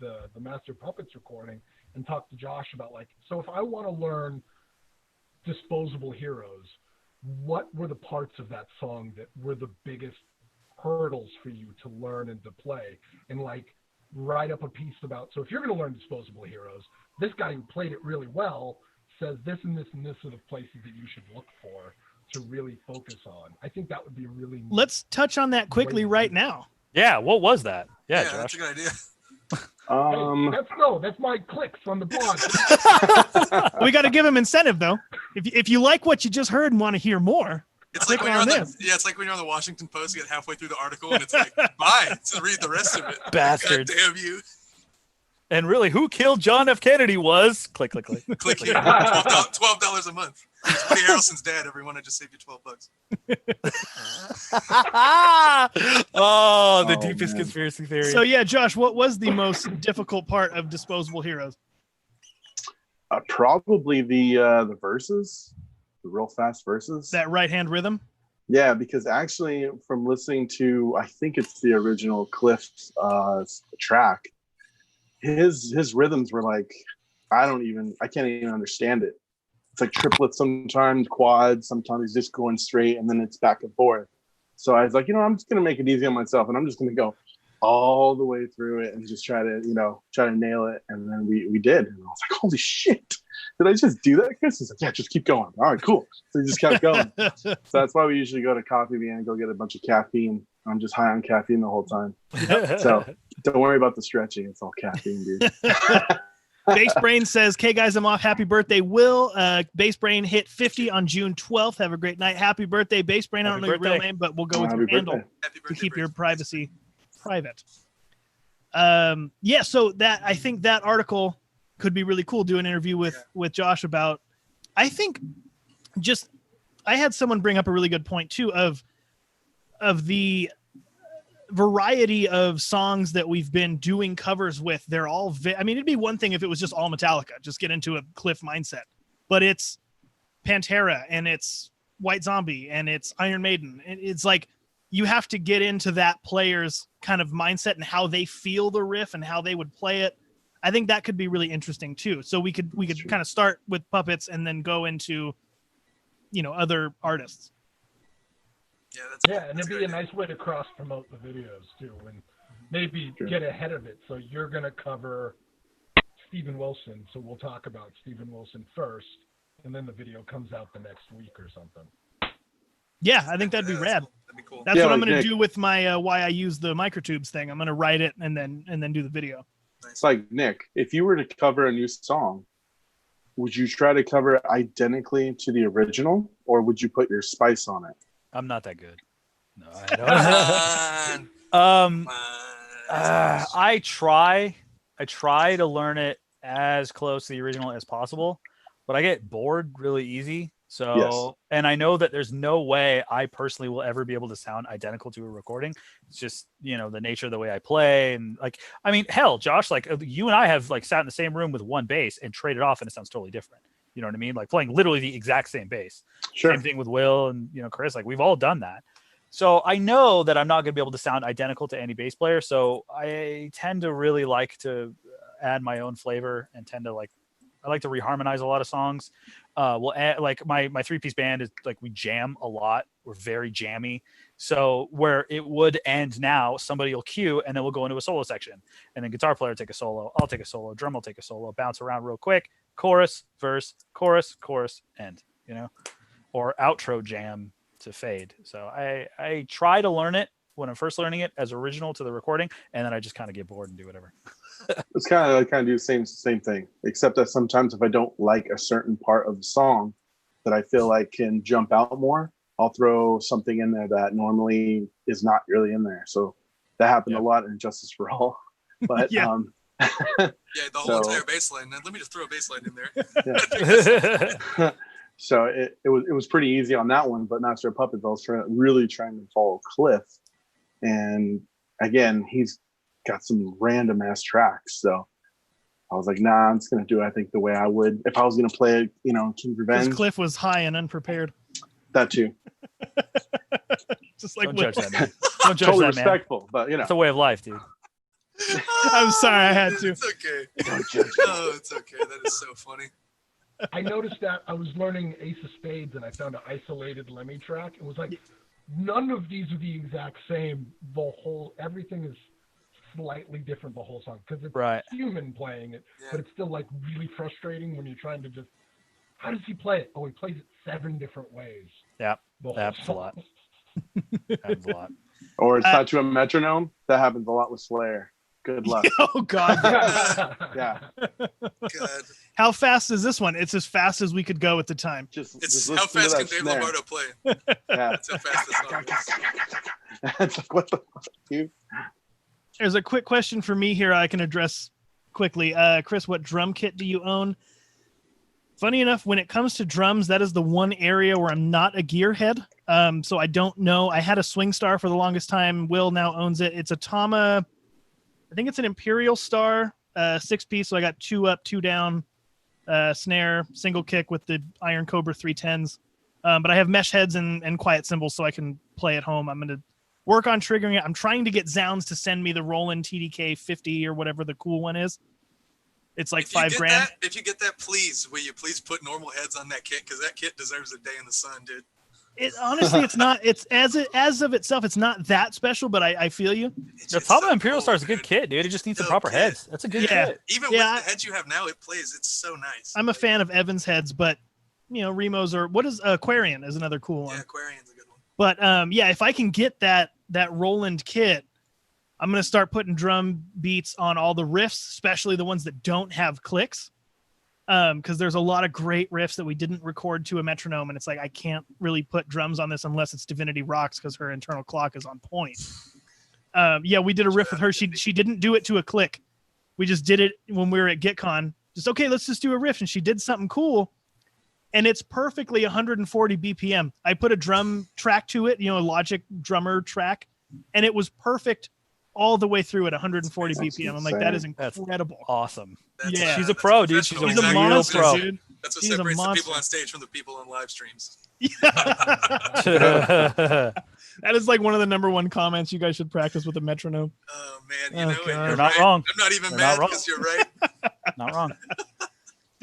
the Master Puppets recording, and talk to Josh about, like, so if I want to learn Disposable Heroes, what were the parts of that song that were the biggest hurdles for you to learn and to play, and like write up a piece about, so if you're going to learn Disposable Heroes, this guy who played it really well says this and this and this are the places that you should look for to really focus on. I think that would be a really neat. Let's touch on that quickly right now. Yeah, what was that? Yeah, Josh. That's a good idea. That's my clicks on the blog. We got to give him incentive though. If you like what you just heard and want to hear more, it's like when you're on it's like when you're on the Washington Post, you get halfway through the article and it's like, bye, to read the rest of it. Bastard. God damn you. And really, who killed John F. Kennedy was click. Click here. $12 a month. It's Woody Harrelson's dad. Everyone, I just saved you $12. The deepest conspiracy theory. So yeah, Josh, what was the most difficult part of Disposable Heroes? Probably the verses, the real fast verses. That right hand rhythm. Yeah, because actually, from listening to, I think it's the original Cliff's track, his rhythms were like, I can't even understand it. It's like triplets sometimes, quads, sometimes he's just going straight and then it's back and forth. So I was like, I'm just going to make it easy on myself and I'm just going to go all the way through it and just try to nail it. And then we did. And I was like, holy shit, did I just do that, Chris? He's like, yeah, just keep going. All right, cool. So he just kept going. So that's why we usually go to Coffee Bean and go get a bunch of caffeine. I'm just high on caffeine the whole time. So don't worry about the stretching. It's all caffeine, dude. Base Brain says, "Okay, guys, I'm off. Happy birthday, Will." Base Brain hit 50 on June 12th. Have a great night. Happy birthday, Base Brain. I don't know your real name, but we'll go with your handle to keep your privacy private. So that, I think that article could be really cool. Do an interview with Josh about, I think I had someone bring up a really good point too of the variety of songs that we've been doing covers with. They're all it'd be one thing if it was just all Metallica, just get into a Cliff mindset, but it's Pantera and it's White Zombie and it's Iron Maiden, and it's like you have to get into that player's kind of mindset and how they feel the riff and how they would play it. I think that could be really interesting too. So we could kind of start with Puppets and then go into other artists. Yeah, and it'd be a nice way to cross promote the videos too, and maybe get ahead of it. So you're gonna cover Steven Wilson, so we'll talk about Steven Wilson first, and then the video comes out the next week or something. Yeah, I think that'd be rad. Cool. That'd be cool. That's what I'm going to do with my why I use the microtubes thing. I'm going to write it and then do the video. It's like, Nick, if you were to cover a new song, would you try to cover it identically to the original, or would you put your spice on it? I'm not that good. No, I don't. I try to learn it as close to the original as possible, but I get bored really easy. So, and I know that there's no way I personally will ever be able to sound identical to a recording. It's just, the nature of the way I play. And like, I mean, hell, Josh, like you and I have like sat in the same room with one bass and traded off and it sounds totally different. You know what I mean? Like playing literally the exact same bass. Sure. Same thing with Will and, Chris, like we've all done that. So I know that I'm not going to be able to sound identical to any bass player. So I tend to really like to add my own flavor and I like to reharmonize a lot of songs. We'll add, like my 3-piece band is like, we jam a lot. We're very jammy. So where it would end now, somebody will cue and then we'll go into a solo section and then guitar player take a solo. I'll take a solo, drum will take a solo, bounce around real quick, chorus, verse, chorus, end, or outro jam to fade. So I try to learn it when I'm first learning it as original to the recording. And then I just kind of get bored and do whatever. It's kind of do the same thing, except that sometimes if I don't like a certain part of the song that I feel like can jump out more, I'll throw something in there that normally is not really in there. So that happened a lot in Justice for All. But the whole entire bass line. Let me just throw a bass line in there. So it was pretty easy on that one, but Master of Puppets, I was really trying to follow Cliff, and again, he's got some random ass tracks. So I was like, nah, I'm just gonna do it, I think, the way I would if I was gonna play it, King's Revenge. Because Cliff was high and unprepared. That too. Just like don't judge that, man. Don't judge totally that, respectful, but it's a way of life, dude. I'm sorry, I had to. It's okay. Don't judge. No, it's okay. That is so funny. I noticed that I was learning Ace of Spades and I found an isolated Lemmy track. It was like, none of these are the exact same. Everything is slightly different the whole song because it's human playing it, but it's still like really frustrating when you're trying to just, how does he play it? Oh, he plays it 7 different ways. Yeah, that happens a lot. Happens a lot. Or it's not to a metronome. That happens a lot with Slayer. Good luck. Oh God. Yeah. God. How fast is this one? It's as fast as we could go at the time. Just how fast can Dave snare. Lombardo play? Yeah. That's how fast this song is. It's like, what the fuck, dude? There's a quick question for me here I can address quickly. Chris, what drum kit do you own? Funny enough, when it comes to drums, that is the one area where I'm not a gearhead. So I don't know. I had a Swing Star for the longest time. Will now owns it. It's a Tama. I think it's an Imperial Star 6-piece. So I got 2 up, 2 down, snare, single kick with the Iron Cobra 310s. But I have mesh heads and quiet cymbals so I can play at home. I'm going to work on triggering it. I'm trying to get Zounds to send me the Roland TDK 50 or whatever the cool one is. It's like $5,000. If you get that, please, will you please put normal heads on that kit? Because that kit deserves a day in the sun, dude. It honestly, it's not. It's as of itself, it's not that special. But I feel you. The Tama Imperial Star is a good kit, dude. It just needs the proper heads. That's a good kit. Even with the heads you have now, it plays. It's so nice. I'm a fan of Evans heads, but Remos or what is Aquarian is another cool one. Yeah, Aquarian's a good one. But if I can get that Roland kit, I'm gonna start putting drum beats on all the riffs, especially the ones that don't have clicks. Because there's a lot of great riffs that we didn't record to a metronome, and it's like I can't really put drums on this unless it's Divinity Rocks because her internal clock is on point. We did a riff with her. She didn't do it to a click. We just did it when we were at GitCon. Just okay, let's just do a riff, and she did something cool, and it's perfectly 140 BPM. I put a drum track to it, a Logic drummer track, and it was perfect all the way through at 140 BPM. I'm like, that is incredible. That's awesome. Yeah, she's a pro, dude. She's a real monster, pro. dude. That's what separates the people on stage from the people on live streams. That is like one of the number one comments you guys should practice with a metronome. Oh man, you're not wrong. I'm not even mad because you're right. Not wrong.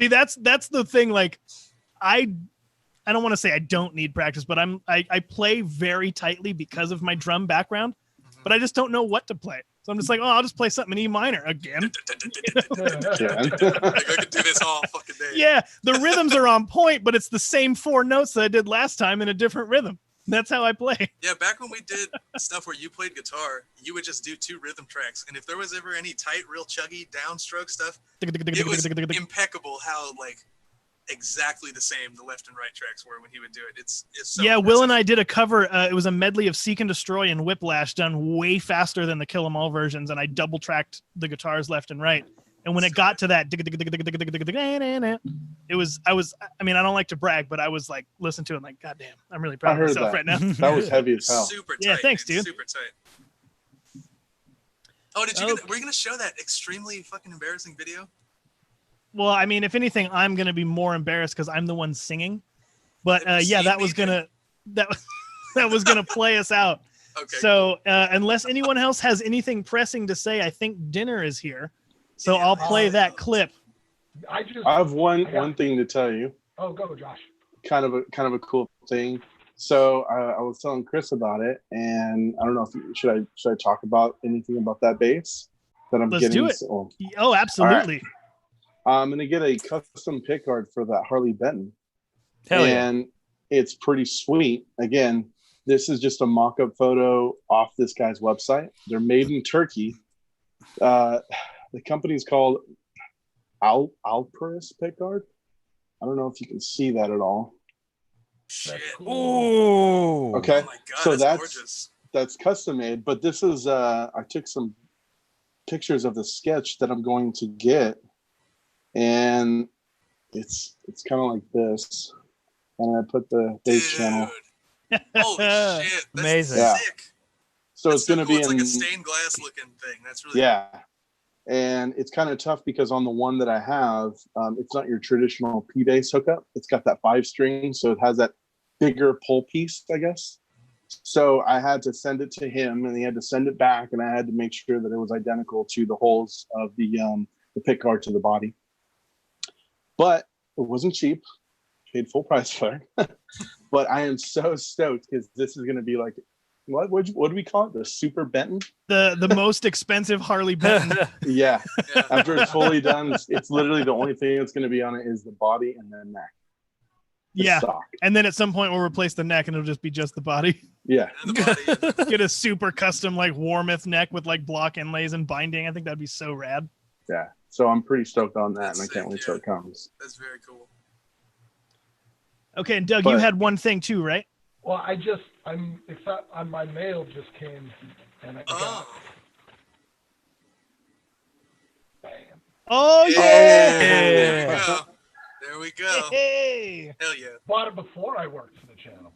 See, that's the thing. Like, I I don't want to say I don't need practice, but I play very tightly because of my drum background, but I just don't know what to play. So I'm just like, oh, I'll just play something in E minor again. Like, I could do this all fucking day. Yeah, the rhythms are on point, but it's the same 4 notes that I did last time in a different rhythm. That's how I play. Yeah, back when we did stuff where you played guitar, you would just do 2 rhythm tracks, and if there was ever any tight, real chuggy downstroke stuff, it was impeccable how like exactly the same the left and right tracks were when he would do it. It's so yeah. impressive. Will and I did a cover. It was a medley of Seek and Destroy and Whiplash done way faster than the Kill 'Em All versions, and I double tracked the guitars left and right. And when it got to that, it was, I mean, I don't like to brag, but I was like, listen to it, like, God damn, I'm really proud of myself right now. That was heavy as hell. Super tight. Yeah, thanks, dude. Super tight. Oh, were you gonna show that extremely fucking embarrassing video? Well, I mean, if anything, I'm gonna be more embarrassed because I'm the one singing. But yeah, that was gonna play us out. Okay. So unless anyone else has anything pressing to say, I think dinner is here. So I'll play that clip. I have one thing to tell you. Oh, go, Josh. Kind of a cool thing. So I was telling Chris about it, and I don't know if should I talk about anything about that bass that I'm Let's getting. do it. Oh, absolutely. Right. I'm gonna get a custom pickguard for that Harley Benton. Hell yeah. And it's pretty sweet. Again, this is just a mock-up photo off this guy's website. They're made in Turkey. The company's called Alperis Pickguard. I don't know if you can see that at all. Shit. Ooh. Okay. Oh my God, so that's gorgeous. That's custom made, but this is I took some pictures of the sketch that I'm going to get, and it's kind of like this. And I put the bass channel. Holy shit. That's amazing. Sick. So that's it's going to be it's in, like a stained glass looking thing. That's really cool. And it's kind of tough because on the one that I have, it's not your traditional P bass hookup. It's got that 5-string, so it has that bigger pull piece, I guess. So I had to send it to him, and he had to send it back, and I had to make sure that it was identical to the holes of the pick guard to the body. But it wasn't cheap. Paid full price for it. But I am so stoked because this is going to be like, what do we call it? The Super Benton? The most expensive Harley Benton. Yeah. After it's fully done, it's literally the only thing that's going to be on it is the body and the neck. The stock. And then at some point we'll replace the neck and it'll just be just the body. Yeah. And the body. Get a super custom like Warmouth neck with like block inlays and binding. I think that'd be so rad. Yeah. So I'm pretty stoked on that, That's and I can't wait till it comes. That's very cool. Okay, and Doug, you had one thing too, right? Well, I'm excited. My mail just came, and I got. Bam. Oh yeah! There we go. There we go. Hey. Hell yeah! Bought it before I worked for the channel.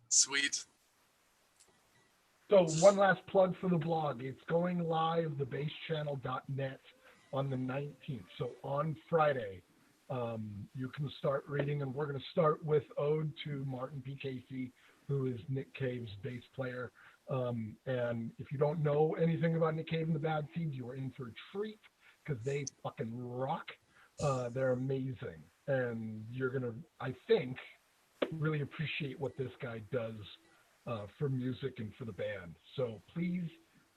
Sweet. So one last plug for the blog. It's going live, thebasschannel.net on the 19th. So on Friday, you can start reading, and we're going to start with Ode to Martin P. Casey, who is Nick Cave's bass player. And if you don't know anything about Nick Cave and the Bad Seeds, you are in for a treat because they fucking rock. They're amazing. And you're going to, I think, really appreciate what this guy does for music and for the band. So please,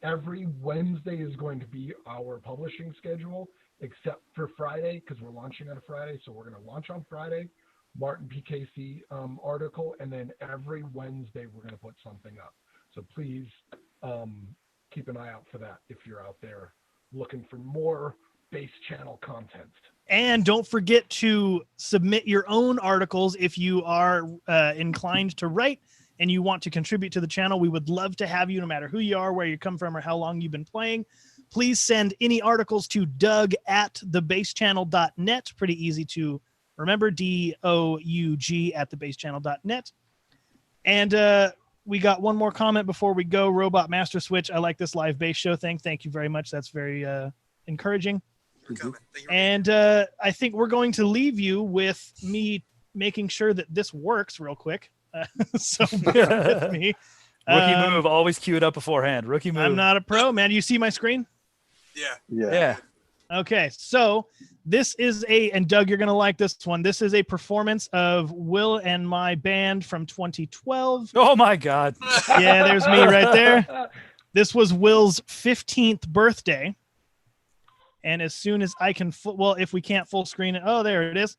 every Wednesday is going to be our publishing schedule, except for Friday, because we're launching on a Friday. So we're going to launch on Friday, Martin P. Casey article, and then every Wednesday we're going to put something up. So please keep an eye out for that if you're out there looking for more bass channel content. And don't forget to submit your own articles if you are inclined to write and you want to contribute to the channel. We would love to have you, no matter who you are, where you come from, or how long you've been playing. Please send any articles to doug@thebasschannel.net. Pretty easy to remember, DOUG@thebasschannel.net. And we got one more comment before we go. Robot Master Switch, I like this live bass show thing. Thank you very much. That's very encouraging. And I think we're going to leave you with me making sure that this works real quick. So bear with me. Rookie move. Always cue it up beforehand. Rookie move. I'm not a pro, man. You see my screen? Yeah. Yeah. Okay, so this is and Doug, you're going to like this one. This is a performance of Will and my band from 2012. Oh my God. Yeah, there's me right there. This was Will's 15th birthday. And as soon as I can, if we can't full screen it, oh, there it is.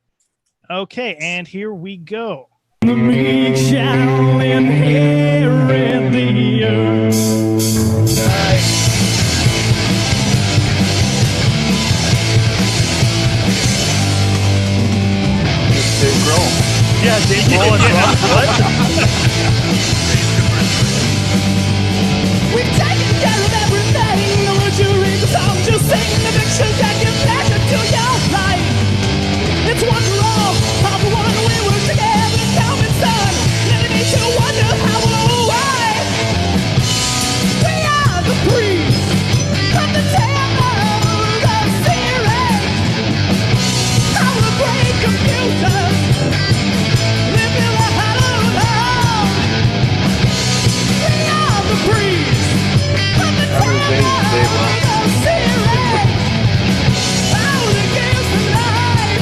Okay, and here we go. The meek shall inherit the earth. Dave Grohl. Yeah, Dave Grohl. We've taken care of everything. The luxury, the song, just sing the pictures that give pleasure to your life. It's one for all for one. We were together, common son. Never need to wonder how or why. We are the priests from the tale of series. Our great computers live in a hollow home. We are the priests from the tale of series. Out against the light.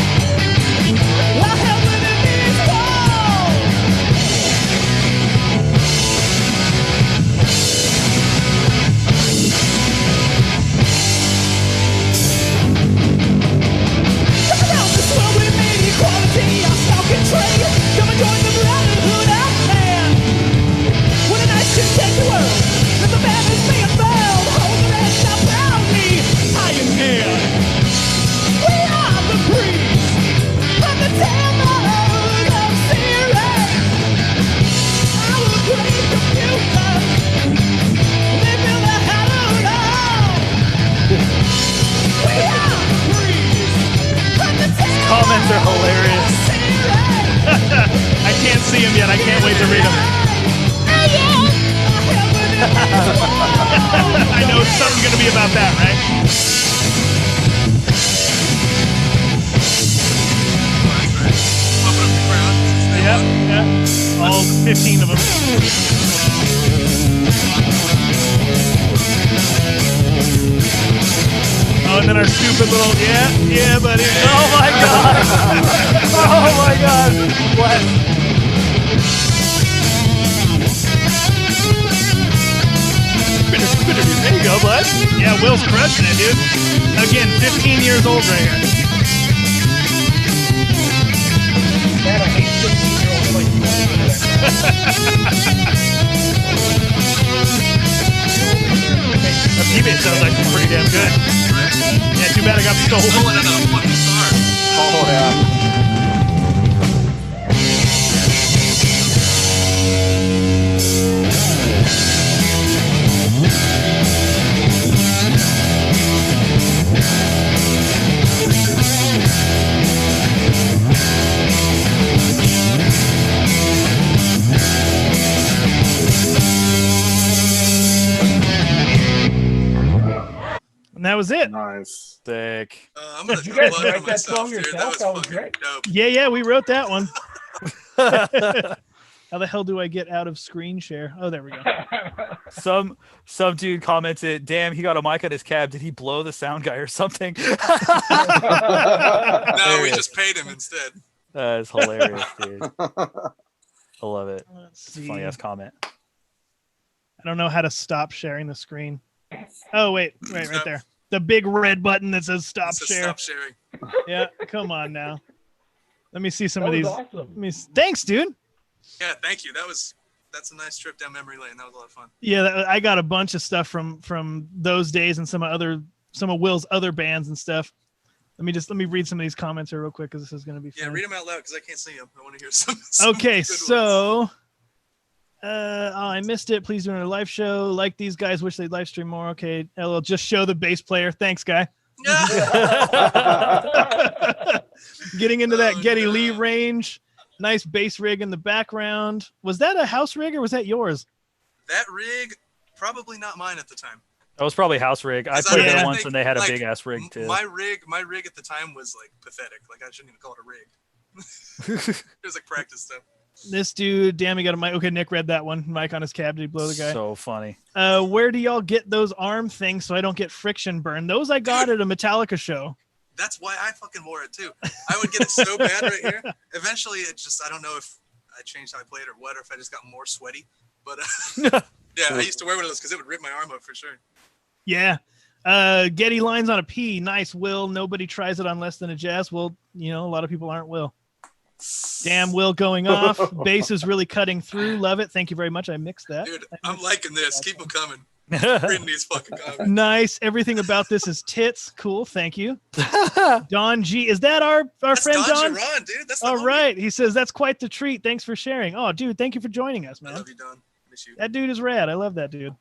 While heaven and these walls. Come around this world we made equality our stock and trade. Come and join the brotherhood of man. What a nice to take the world. Let the banners be unfurled. Hold the rest up proudly. High in air. We are the priests from the tale of series. Our great computer live in the hallowed home. We are the priests from the tale Comments are hilarious. of series. I can't see him yet. I can't wait to read them. I know something's going to be about that, right? Pumping up the crowd. Stay Yep. on. Yeah. All 15 of them. Oh, and then our stupid little, yeah, buddy. Oh my God. Oh my God. What? There you go, bud. Yeah, Will's crushing it, dude. Again, 15 years old right here. Man, I hate 15-year-olds like you. The P-Bit sounds like it's pretty damn good. Yeah, too bad I got stolen. Stolen in a fucking car. Oh yeah. And that was it. Nice. Sick. I'm gonna You throw guys blood write on that myself, song dude. yourself? That was That was fucking great. dope. Yeah, we wrote that one. How the hell do I get out of screen share? Oh, there we go. Some dude commented, "Damn, he got a mic on his cab. Did he blow the sound guy or something?" No, we just paid him instead. That is hilarious, dude. I love it. Let's It's a see. funny ass comment. I don't know how to stop sharing the screen. Oh, wait, right there. The big red button that says stop It says share. Stop sharing. Yeah, come on now. Let me see some That of was these. awesome. Thanks, dude. Yeah, thank you. That's a nice trip down memory lane. That was a lot of fun. Yeah, I got a bunch of stuff from those days and some of Will's other bands and stuff. Let me read some of these comments here real quick because this is going to be fun. Yeah, read them out loud because I can't see them. I want to hear some. Okay, good ones. so I missed it. Please do another live show. Like these guys, wish they'd live stream more. Okay, LL, just show the bass player. Thanks, guy. Getting into that Geddy Lee range. Nice bass rig in the background. Was that a house rig or was that yours? That rig, probably not mine at the time. That was probably house rig. I 'Cause played I there think, once and they had a like, big ass rig too. My rig at the time was like pathetic. Like I shouldn't even call it a rig. It was like practice stuff. This dude, damn, he got a mic. Okay, Nick read that one. Mic on his cab. Did he blow the guy? So funny. Where do y'all get those arm things so I don't get friction burn? Those I got at a Metallica show. That's why I fucking wore it too. I would get it so bad right here. Eventually, it just, I don't know if I changed how I played or what, or if I just got more sweaty. But yeah, I used to wear one of those because it would rip my arm up for sure. Yeah. Getty lines on a P. Nice, Will. Nobody tries it on less than a jazz. Well, a lot of people aren't Will. Damn, Will going off. Bass is really cutting through. Love it. Thank you very much. I mixed that. Dude, I'm liking this. Keep them coming. Reading these fucking comments. Nice. Everything about this is tits. Cool. Thank you. Don G. Is that our friend Don? Geron, dude. That's the All homie. right. He says, that's quite the treat. Thanks for sharing. Oh, dude, thank you for joining us, man. I love you, Don. Miss you. That dude is rad. I love that dude.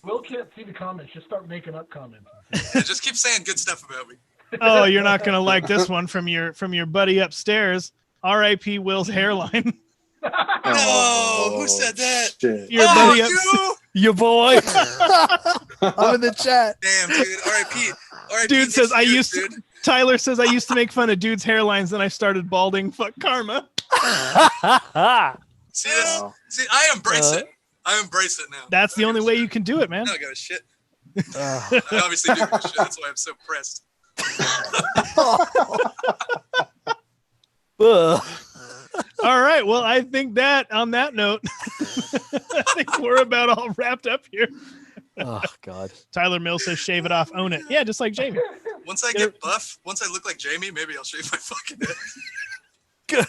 Will can't see the comments. Just start making up comments. Yeah, just keep saying good stuff about me. Oh, you're not going to like this one from your buddy upstairs. R.I.P. Will's hairline. No, who said that? Shit. Your buddy you? Your boy. I'm in the chat. Damn, dude. R.I.P. Dude says dude. Tyler says I used to make fun of dudes' hairlines, then I started balding. Fuck karma. See this? See, I embrace it. I embrace it now. That's the only way you can do it, man. I don't give a shit. I obviously do give a shit. That's why I'm so pressed. All right. Well, I think that on that note, I think we're about all wrapped up here. Oh, God. Tyler Mills says shave it off, own it. Yeah, just like Jamie. Once I get buff, once I look like Jamie, maybe I'll shave my fucking head.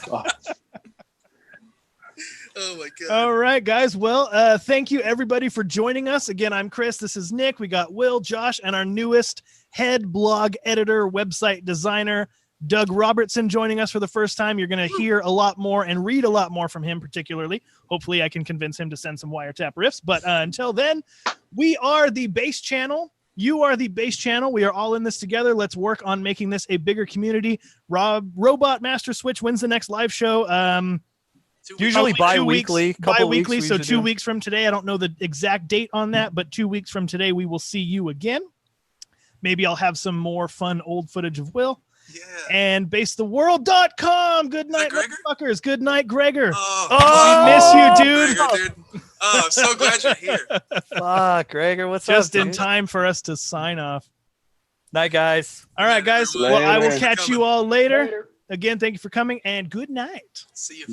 Oh my God. All right, guys. Well, thank you everybody for joining us. Again, I'm Chris. This is Nick. We got Will, Josh, and our newest head blog editor, website designer, Doug Robertson, joining us for the first time. You're going to hear a lot more and read a lot more from him, particularly. Hopefully I can convince him to send some wiretap riffs. But until then, we are the Bass Channel. You are the Bass Channel. We are all in this together. Let's work on making this a bigger community. Robot Master Switch wins the next live show. Usually bi-weekly. Bi-weekly, so 2 weeks from today. I don't know the exact date on that, but 2 weeks from today, we will see you again. Maybe I'll have some more fun old footage of Will. Yeah. And basetheworld.com. Good night, motherfuckers. Good night, Gregor. Oh, miss you, dude. Gregor, dude. Oh, I'm so glad you're here. Fuck, Gregor, what's up? Just in time for us to sign off. Night, guys. All right, guys. Well, I will catch you all later. Later. Again, thank you for coming, and good night. See you.